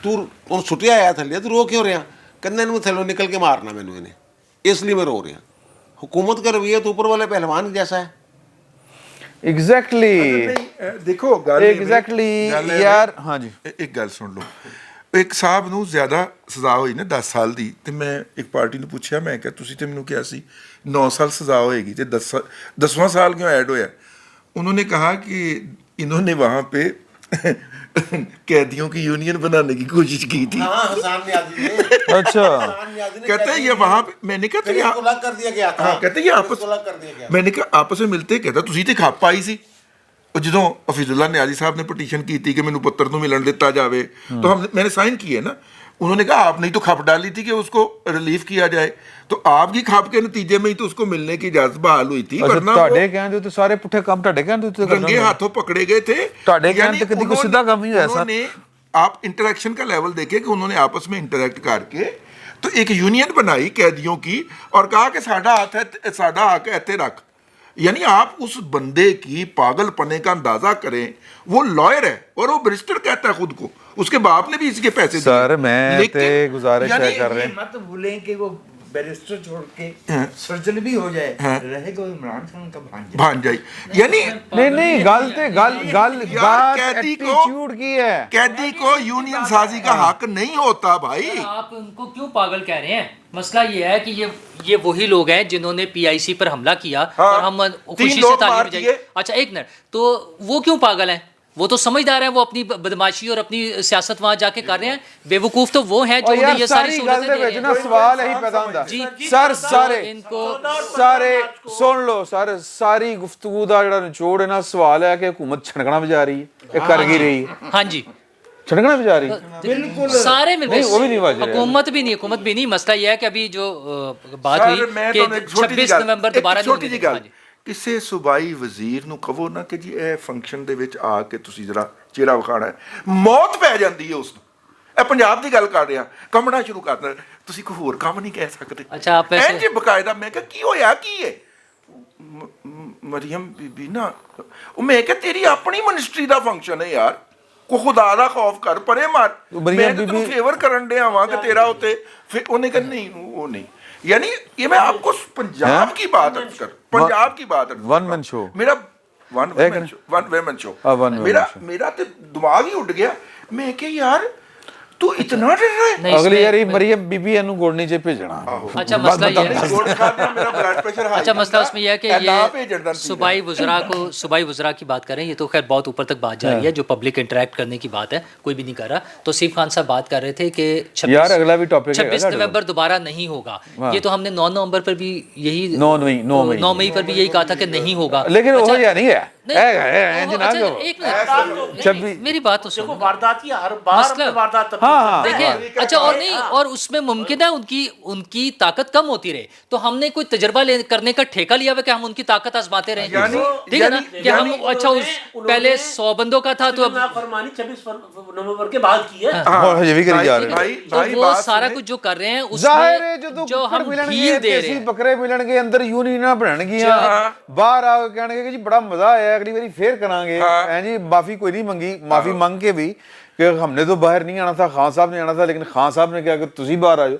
تو چھٹیا آیا تھلے تو رو کیوں رہا؟ کہنے میں تھلو نکل کے مارنا میں نے, اس لیے میں رو رہا. حکومت کا رویہ تو اوپر والے پہلوان جیسا ہے. ایگزیکٹلی دیکھو ایگزیکٹلی یار. ہاں جی, ایک گل سن لو. ایک صاحب نو زیادہ سزا ہوئی نا 10 سال دی, تے میں ایک پارٹی نے پوچھا, میں کہ تسی تے مینوں کیا سی 9 سال سزا ہوئے گی تے 10واں سال کیوں ایڈ ہویا؟ انہوں نے کہا کہ انہوں نے وہاں پہ قیدیوں کی یونین بنانے کی کوشش کی تھی. اچھا کہتے ہیں یہ وہاں پہ, میں نے کہا کہتے یہ آپس, میں نے کہا آپس میں ملتے, کہتا تسی تے کھپ آئی سی. جدوں حفیظ اللہ نیازی صاحب نے پٹیشن کی تھی کہ مینوں پتر تو ملن دیتا جاوے, تو میں نے سائن کیے نا. انہوں نے کہا آپ نے تو کھپ ڈالی تھی کہ اس کو ریلیف کیا جائے, تو آپ کی کھپ کے نتیجے میں ہی تو اس کو ملنے کی اجازت بحال ہوئی تھی. ورنہ تواڈے کہندے تو سارے پٹھے کام تواڈے کہندے تو رنگے ہاتھوں پکڑے گئے تھے. تواڈے کہندے کدی کوئی سیدھا کام نہیں ہوا سر. آپ انٹریکشن کا لیول دیکھیں کہ انہوں نے آپس میں انٹریکٹ کر کے تو ایک یونین بنائی قیدیوں کی, اور کہا کہ ساڈا ہاتھ ہے, ساڈا حق ہے ایتھے رکھ. یعنی آپ اس بندے کی پاگل پنے کا اندازہ کریں. وہ لائر ہے اور وہ برسٹر کہتا ہے خود کو, اس کے باپ نے بھی اس کے پیسے دیے. سر میں تے گزارش کر رہے ہیں, مت بھولیں کہ وہ بیرسٹر چھوڑ کے سرجن بھی ہو جائے, رہے گا عمران خان کا بھانجائی. یعنی نہیں گل ایٹیٹیوڈ کی ہے. قیدی کو یونین سازی کا حق نہیں ہوتا بھائی. آپ ان کو کیوں پاگل کہہ رہے ہیں؟ مسئلہ یہ ہے کہ یہ وہی لوگ ہیں جنہوں نے PIC پر حملہ کیا اور ہم خوشی سے تعلیم جائے. اچھا ایک منٹ, تو وہ کیوں پاگل ہیں؟ وہ تو سمجھدار ہیں, وہ اپنی بدماشی اور اپنی سیاست وہاں جا کے کر رہے ہیں. بے وقوف تو وہ ہیں جو انہیں یہ ساری سہولتیں دے رہے ہیں. سوال یہی پیدا ہوتا ہے سر, سارے سن لو سر, ساری گفتگو دا جڑا نچوڑ ہے نا, سوال ہے کہ حکومت چھڑکنا بھی جا رہی ہے, کر گئی رہی ہے. ہاں جی, چھڑکنا بھی جا رہی ہے بالکل سارے مل گئے. حکومت بھی نہیں. مسئلہ یہ ہے کہ ابھی جو بات ہوئی کہ 26 نومبر دوبارہ نہیں. کسے صوبائی وزیر نو کہو نا کہ جی اے فنکشن دے وچ آ کے تسی ذرا چہرہ وکھانا ہے, موت پی جاندی ہے اس نو. اے پنجاب دی گل کر رہا, کمنا شروع کر دے, تسی کوئی ہور کام نہیں کہہ سکتے. اچھا آپ جی باقاعدہ میں کہ کی ہویا کی ہے مریم بی بی نا, میں کہ تیری اپنی منسٹری دا فنکشن ہے یار, کو خدا دا خوف کر پرے مار. میں تو فیور کرن دیا ہاں کہ تیرا ہوتے, پھر انہیں کہ نہیں وہ نہیں. یعنی یہ میں آپ کو پنجاب کی بات کر, پنجاب کی بات ون مین شو, میرا ون ویمن شو, میرا تو دماغ ہی اٹھ گیا. میں کہ یار تو اتنا ڈر رہا ہے. نہیں اگلی یاری مریم بی بی اینو گوڑ نہیں چے بھیجنا. اچھا مسئلہ یہ ہے گوڑ کھانے میرا بلڈ پریشر ہائی. اچھا مسئلہ اس میں یہ ہے کہ یہ صوبائی وزراء کی بات کریں, یہ تو خیر بہت اوپر تک بات جا رہی ہے, جو پبلک انٹریکٹ کرنے کی بات ہے کوئی بھی نہیں کر رہا. تو سیف خان صاحب بات کر رہے تھے کہ 26 نومبر دوبارہ نہیں ہوگا. یہ تو ہم نے 9 نومبر پر بھی یہی 9 مئی پر بھی یہی کہا تھا کہ نہیں ہوگا, لیکن وہ یا نہیں ہے. میری بات تو سنو. واردات کی ہر بار واردات دیکھیں اچھا, اور نہیں, اور اس میں ممکن ہے ان کی طاقت کم ہوتی رہے, تو ہم نے کوئی تجربہ کرنے کا ٹھیکہ لیا ہوا کہ ہم ان کی طاقت آزماتے رہیں, ٹھیک ہے نا, کہ ہم اچھا پہلے 100 بندوں کا تھا تو اب فرمانی 26 نومبر کے بعد کی ہے. یہ بھی کری جا رہے ہیں. تو وہ سارا کچھ جو کر رہے ہیں اس میں جو ہم ڈھیل دے رہے ہیں, بکرے ملن گے اندر یونیناں بنن گیاں, باہر آ کے کہنے کہ جی بڑا مزہ آیا, اگلی باری پھر کریں گے جی. معافی کوئی نہیں منگی, معافی مانگ کے بھی کہ ہم نے تو باہر نہیں آنا تھا, خان صاحب نے آنا تھا, لیکن خان صاحب نے کہا کہ تسی باہر آ جاؤ.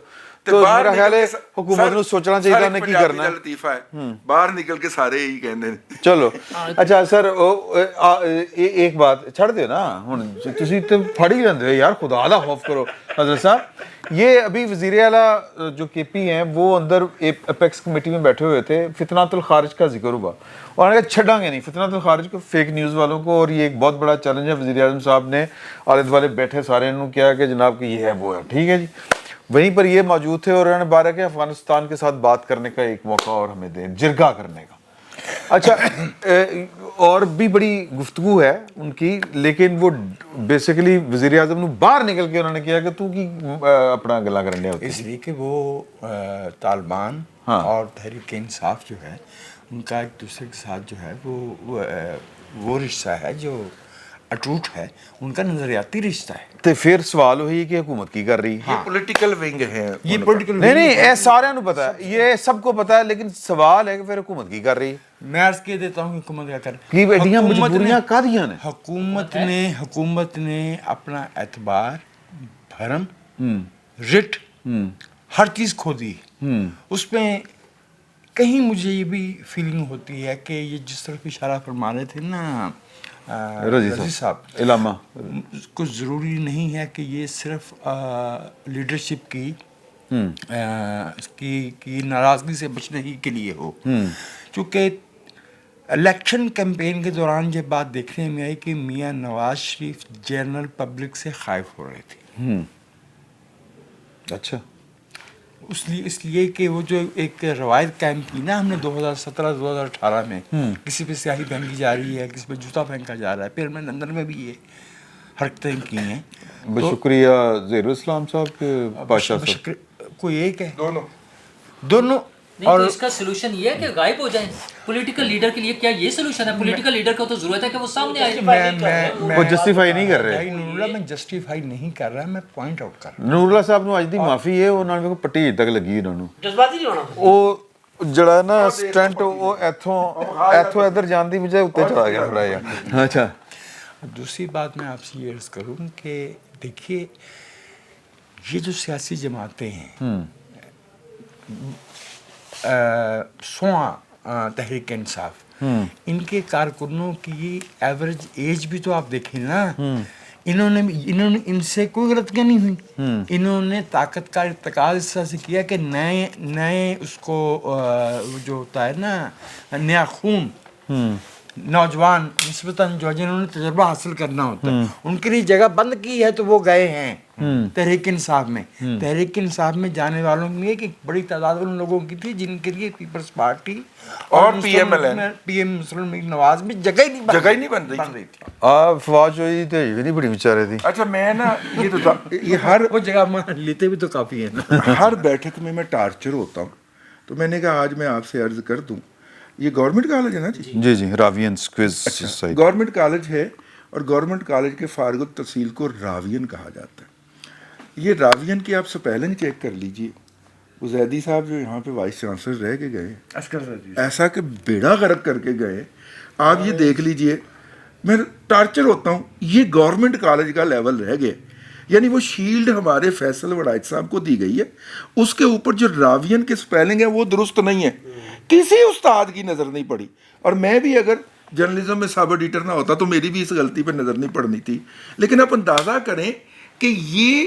تو میرا خیال ہے حکومت نے سوچنا چاہیے انہیں کی کرنا ہے. لطیفہ ہے باہر نکل کے سارے یہی کہندے نے. چلو اچھا سر ایک بات چھڑ دیو نا, ہن تسی تے پھڑ ہی لیندے ہو یار, خدا دا خوف کرو. حضرت صاحب یہ ابھی وزیر اعلیٰ جو کے پی ہیں وہ اندر اپیکس کمیٹی میں بیٹھے ہوئے تھے, فتنات الخارج کا ذکر ہوا, اور انہوں نے کہا چھڑیں گے نہیں فتنات الخارج کو, فیک نیوز والوں کو, اور یہ ایک بہت بڑا چیلنج ہے. وزیر اعظم صاحب نے آلے دوالے بیٹھے سارے انہوں کیا کہ جناب کہ یہ ہے وہ ہے, ٹھیک ہے جی. وہیں پر یہ موجود تھے اور انہوں نے بارہ کہ افغانستان کے ساتھ بات کرنے کا ایک موقع اور ہمیں دیں, جرگہ کرنے کا. اچھا اور بھی بڑی گفتگو ہے ان کی, لیکن وہ بیسیکلی وزیر اعظم نے باہر نکل کے انہوں نے کیا کہ تو کی اپنا گلا کرنے ہوتی, اس لیے کہ وہ طالبان اور تحریک انصاف جو ہے ان کا ایک دوسرے کے ساتھ جو ہے وہ رشتہ ہے جو اٹوٹ ہے, ان کا نظریاتی رشتہ ہے. تو پھر سوال ہوئی کہ حکومت کی کر رہی ہے, یہ پولیٹیکل ونگ ہے, یہ پولیٹیکل نہیں سارے نو پتا ہے, یہ سب کو پتا ہے, لیکن سوال ہے کہ پھر حکومت کی کر رہی ہے. میں عرض کہہ دیتا ہوں حکومت کیا کر کی ایڈیاں مجبوریاں کا دیاں نے. حکومت نے اپنا اعتبار, بھرم, رٹ, ہر چیز کھو دی. اس میں کہیں مجھے یہ بھی فیلنگ ہوتی ہے کہ یہ جس طرح اشارہ فرما رہے تھے نا رضی صاحب, علامہ, کچھ ضروری نہیں ہے کہ یہ صرف لیڈرشپ کی ناراضگی سے بچنے ہی کے لیے ہو, چونکہ الیکشن کیمپین کے دوران یہ بات دیکھنے میں آئی کہ میاں نواز شریف جنرل پبلک سے خائف ہو رہے تھے. اچھا اس لیے کہ وہ جو ایک روایت قائم کی نا ہم نے 2017-2018 میں, کسی پہ سیاہی پھینکی جا رہی ہے, کسی پہ جوتا پھینکا جا رہا ہے, پھر میں لندن میں بھی یہ حرکتیں کی ہیں. بشکریہ زہیر الاسلام صاحب کے بادشاہ صاحب, کوئی ایک ہے, دونوں. اور اس کا سلوشن یہ ہے کہ غائب ہو جائیں پولیٹیکل لیڈر کے لیے, کیا یہ سلوشن ہے؟ پولیٹیکل لیڈر کو تو ضرورت ہے کہ وہ سامنے آئے. وہ جسٹیفائی نہیں کر رہے. نور اللہ میں جسٹیفائی نہیں کر رہا, میں پوائنٹ آؤٹ کر رہا ہوں. نور اللہ صاحب نو اج دی معافی ہے, انہوں نے پٹی تک لگی, انہوں نے جذباتی نہیں ہونا, وہ جڑا نا سٹنٹ وہ ایتھوں ادھر جان دی بجائے اتنے چلا گیا تھوڑا جہا. اچھا دوسری بات میں آپ سے یہ عرض کروں کہ دیکھیے یہ جو سیاسی جماعتیں ہیں, تحریک انصاف, ان کے کارکنوں کی ایوریج ایج بھی تو آپ دیکھیں نا, انہوں نے ان سے کوئی غلطیاں نہیں ہوئی. انہوں نے طاقت کا ارتکاز اس طرح سے کیا کہ نئے اس کو جو ہوتا ہے نا نیا خون, نوجوان نسبتاً جو جنہوں نے تجربہ حاصل کرنا ہوتا ہے, ان کے لیے جگہ بند کی ہے, تو وہ گئے ہیں تحریک انصاف میں. تحریک انصاف میں جانے والوں میں ایک بڑی تعداد ان لوگوں کی تھی جن کے لیے پیپلز پارٹی اور پی ایم مسلم لیگ نواز میں جگہ ہی نہیں بن رہی تھی. فوج ہوئی تو یہ نہیں بڑی بیچارے تھی. اچھا میں نا یہ ہر وہ جگہ لیتے بھی تو کافی ہے نا. ہر بیٹھک میں ٹارچر ہوتا ہوں, تو میں نے کہا آج میں آپ سے عرض کر دوں, یہ گورنمنٹ کالج ہے نا جی؟ جی راوین سکویز. گورنمنٹ کالج ہے, اور گورنمنٹ کالج کے فارغ التحصیل کو راوین کہا جاتا ہے. یہ راوین کی آپ سپیلنگ چیک کر لیجئے. زیدی صاحب جو یہاں پہ وائس چانسلر رہ کے گئے, ایسا کہ بیڑا غرق کر کے گئے, آپ یہ دیکھ لیجئے. میں ٹارچر ہوتا ہوں, یہ گورنمنٹ کالج کا لیول رہ گئے. یعنی وہ شیلڈ ہمارے فیصل وڑائچ صاحب کو دی گئی ہے, اس کے اوپر جو راوین کی سپیلنگ ہے وہ درست نہیں ہے, کسی استاد کی نظر نہیں پڑی. اور میں بھی اگر جرنلزم میں سب ایڈیٹر نہ ہوتا تو میری بھی اس غلطی پہ نظر نہیں پڑنی تھی. لیکن آپ اندازہ کریں کہ یہ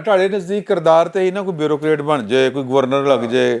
ਤੁਹਾਡੇ ਨਜ਼ਦੀਕ ਕਿਰਦਾਰ ਤੇ ਹੀ ਨਾ ਕੋਈ ਬਿਊਰੋਕਰੇਟ ਬਣ ਜਾਏ, ਕੋਈ ਗਵਰਨਰ ਲੱਗ ਜਾਏ,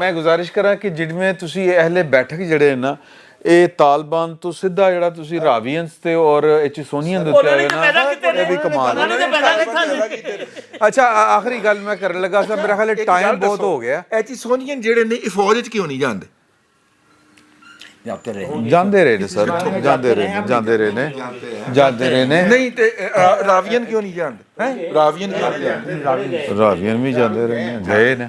ਮੈਂ ਗੁਜ਼ਾਰਿਸ਼ ਕਰਾਂ ਕਿ ਜਿਵੇਂ ਤੁਸੀਂ ਅਹਲੇ ਬੈਠਕ ਜਿਹੜੇ ਨਾ ਇਹ ਤਾਲਿਬਾਨ ਤੋਂ ਸਿੱਧਾ ਜਿਹੜਾ ਤੁਸੀਂ ਰਾਵੀਅਨਸ ਤੇ ਔਰ ਐਚਿਸੋਨੀਅਨ ਦੇ ਉੱਤੇ ਆਏ ਨਾ, ਇਹ ਵੀ ਕਮਾਲ ਹੈ। ਅੱਛਾ ਆਖਰੀ ਗੱਲ ਮੈਂ ਕਰਨ ਲੱਗਾ ਸੀ, ਮੇਰਾ ਖਿਆਲ ਟਾਈਮ ਬਹੁਤ ਹੋ ਗਿਆ। ਐਚਿਸੋਨੀਅਨ ਜਿਹੜੇ ਨੇ ਇਹ ਫੌਜ 'ਚ ਕਿਉਂ ਨਹੀਂ ਜਾਂਦੇ? ਜਾਂਦੇ ਰਹੇ ਨੇ ਸਰ, ਜਾਂਦੇ ਰਹੇ ਨੇ ਨਹੀਂ ਤੇ ਰਾਵੀਅਨ ਕਿਉਂ ਨਹੀਂ ਜਾਂਦੇ? ਹੈ ਰਾਵੀਅਨ ਕਿਉਂ ਨਹੀਂ ਜਾਂਦੇ? ਰਾਵੀਅਨ ਵੀ ਜਾਂਦੇ ਰਹੇ ਨੇ, ਗਏ ਨੇ।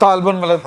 ਤਾਲਿਬਾਨ ਵਾਲਾ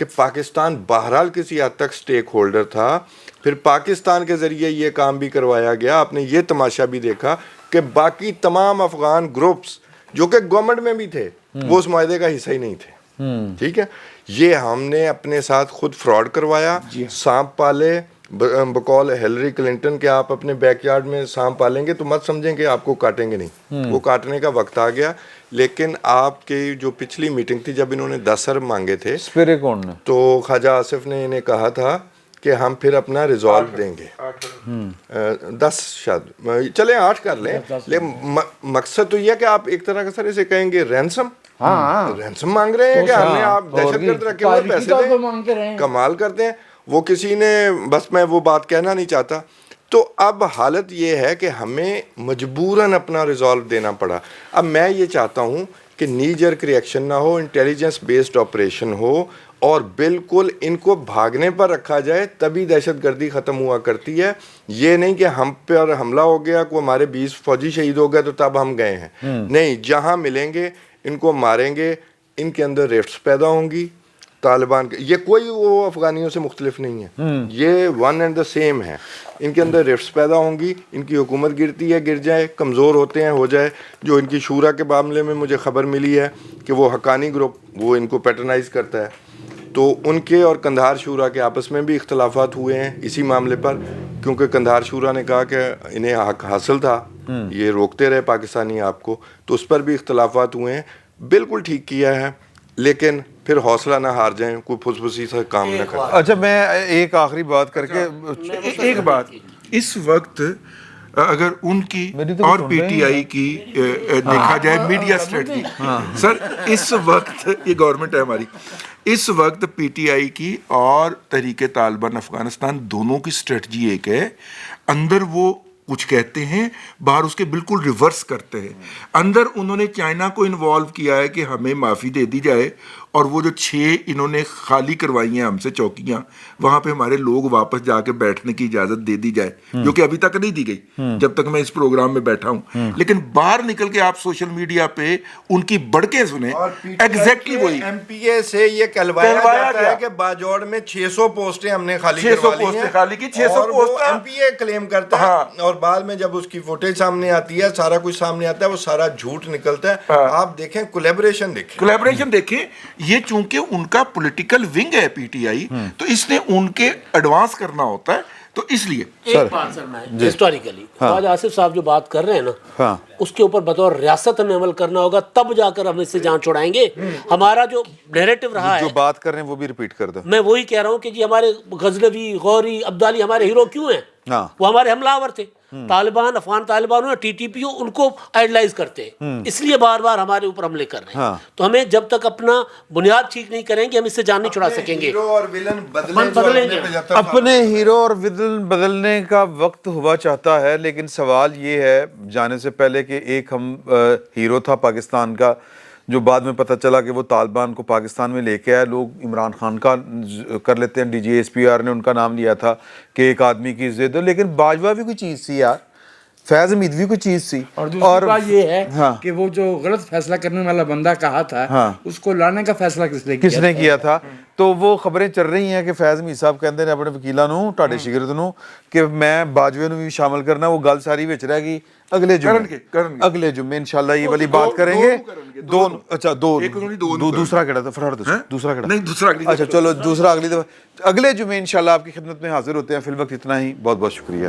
کہ پاکستان بہرحال کسی حد تک سٹیک ہولڈر تھا. پھر پاکستان کے ذریعے یہ کام بھی کروایا گیا. آپ نے یہ تماشا بھی دیکھا کہ باقی تمام افغان گروپس جو کہ گورنمنٹ میں بھی تھے وہ اس معاہدے کا حصہ ہی نہیں تھے. ٹھیک ہے, یہ ہم نے اپنے ساتھ خود فراڈ کروایا, سانپ پالے. بقول ہیلری کلنٹن کہ آپ اپنے بیک یارڈ میں سانپ پالیں گے تو مت سمجھیں کہ آپ کو کاٹیں گے نہیں, وہ کاٹنے کا وقت آ گیا. لیکن آپ کی جو پچھلی میٹنگ تھی جب انہوں نے 10 ارب مانگے تھے تو خواجہ آصف نے انہیں کہا تھا کہ ہم پھر اپنا ریزالو دیں گے. 10 شاید چلیں 8 کر لیں, لیکن مقصد تو یہ کہ آپ ایک طرح کا سر اسے کہیں گے رینسم رینسم مانگ رہے ہیں کہ ہم نے آپ دہشت گرد رکھے ہوئے پیسے دیں, کمال کرتے ہیں. وہ کسی نے بس میں وہ بات کہنا نہیں چاہتا. تو اب حالت یہ ہے کہ ہمیں مجبوراً اپنا ریزالو دینا پڑا. اب میں یہ چاہتا ہوں کہ نی جرک ریئیکشن نہ ہو, انٹیلیجنس بیسڈ آپریشن ہو اور بالکل ان کو بھاگنے پر رکھا جائے, تبھی دہشت گردی ختم ہوا کرتی ہے. یہ نہیں کہ ہم پر حملہ ہو گیا, کو ہمارے 20 فوجی شہید ہو گئے تو تب ہم گئے ہیں. نہیں, جہاں ملیں گے ان کو ماریں گے. ان کے اندر ریفٹس پیدا ہوں گی طالبان کے. یہ کوئی وہ افغانیوں سے مختلف نہیں ہے, یہ ون اینڈ دا سیم ہے. ان کے اندر رفٹس پیدا ہوں گی, ان کی حکومت گرتی ہے گر جائے, کمزور ہوتے ہیں ہو جائے. جو ان کی شورا کے معاملے میں مجھے خبر ملی ہے کہ وہ حقانی گروپ وہ ان کو پیٹرنائز کرتا ہے, تو ان کے اور قندھار شورا کے آپس میں بھی اختلافات ہوئے ہیں اسی معاملے پر, کیونکہ قندھار شورا نے کہا کہ انہیں حق حاصل تھا, یہ روکتے رہے پاکستانی آپ کو, تو اس پر بھی اختلافات ہوئے ہیں. بالکل ٹھیک کیا ہے, لیکن پھر حوصلہ نہ ہار جائیں, کوئی پھسپھسی سے کام نہ کریں. اچھا, میں ایک آخری بات کر کے ایک بات, اس وقت اگر ان کی اور پی ٹی آئی کی دیکھا جائے میڈیا اسٹریٹجی, سر اس وقت یہ گورنمنٹ ہے ہماری, اس وقت پی ٹی آئی کی اور تحریک طالبان افغانستان دونوں کی اسٹریٹجی ایک ہے. اندر وہ کچھ کہتے ہیں, باہر اس کے بالکل ریورس کرتے ہیں. اندر انہوں نے چائنا کو انوالو کیا ہے کہ ہمیں معافی دے دی جائے, اور وہ جو 6 انہوں نے خالی کروائی ہیں ہم سے چوکیاں, وہاں پہ ہمارے لوگ واپس جا کے بیٹھنے کی اجازت دے دی جائے, جو کہ ابھی تک نہیں دی گئی جب تک میں اس پروگرام میں بیٹھا ہوں. لیکن باہر نکل کے آپ سوشل میڈیا پہ ان کی بڑکیں سنیں, ایگزیکٹلی وہی ایم پی اے سے یہ کہلوایا جاتا ہے کہ باجوڑ میں 600 پوسٹیں ہم نے خالی کروائی ہیں, 600 پوسٹ ایم پی اے کلیم کرتا ہے, اور بعد میں جب اس کی فوٹیج سامنے آتی ہے, سارا کچھ سامنے آتا ہے, وہ سارا جھوٹ نکلتا ہے. آپ دیکھیں کولیبریشن دیکھیں. یہ چونکہ ان کا پولیٹیکل ونگ ہے پی ٹی آئی, تو اس نے ان کے ایڈوانس کرنا ہوتا ہے, تو اس لیے ایک بات سر میں ہسٹوریکلی خواجہ آصف صاحب جو بات کر رہے ہیں نا, اس کے اوپر بطور ریاست ہمیں عمل کرنا ہوگا, تب جا کر ہم اس سے جان چھڑائیں گے. ہمارا جو نیریٹو رہا ہے, جو بات کر رہے ہیں وہ بھی ریپیٹ کر دیں. میں وہی کہہ رہا ہوں کہ جی ہمارے غزنوی, غوری, عبدالی ہمارے ہیرو کیوں ہیں؟ وہ ہمارے حملہ آور تھے. طالبان, افغان طالبان اور ٹی ٹی پی ان کو آئیڈلائز کرتے ہیں, اس لیے بار بار ہمارے اوپر حملے کر رہے ہیں. تو ہمیں جب تک اپنا بنیاد ٹھیک نہیں کریں گے ہم اس سے جان نہیں چھڑا سکیں گے. بدلیں گے. اپنے ہیرو اور ولن بدلنے کا وقت ہوا چاہتا ہے, لیکن سوال یہ ہے جانے سے پہلے کہ ایک ہم ہیرو تھا پاکستان کا, جو بعد میں پتہ چلا کہ وہ طالبان کو پاکستان میں لے کے آیا. لوگ عمران خان کا کر لیتے ہیں, D G S P R نے ان کا نام لیا تھا کہ ایک آدمی کی عزت ہو, لیکن باجوہ بھی کوئی چیز تھی یار, فیض حمید بھی کوئی چیز تھی. اور دوسری بات یہ ہے کہ وہ جو غلط فیصلہ کرنے والا بندہ کہا تھا, اس کو لانے کا فیصلہ کس نے کیا تھا. تو وہ خبریں چل رہی ہیں کہ فیض حمید صاحب کہتے ہیں اپنے وکیلاں نوں, ٹاڈے شگرد نوں, کہ میں باجوے نوں بھی شامل کرنا. وہ گل ساری وچ رہ گئی. اگلے جمعے انشاءاللہ یہ والی بات کریں گے. اچھا دوسرا کیڑا تھا, فرار دوسرا کیڑا, اچھا چلو دوسرا اگلی دفعہ اگلے جمعے انشاءاللہ آپ کی خدمت میں حاضر ہوتے ہیں. فی الوقت اتنا ہی, بہت بہت شکریہ.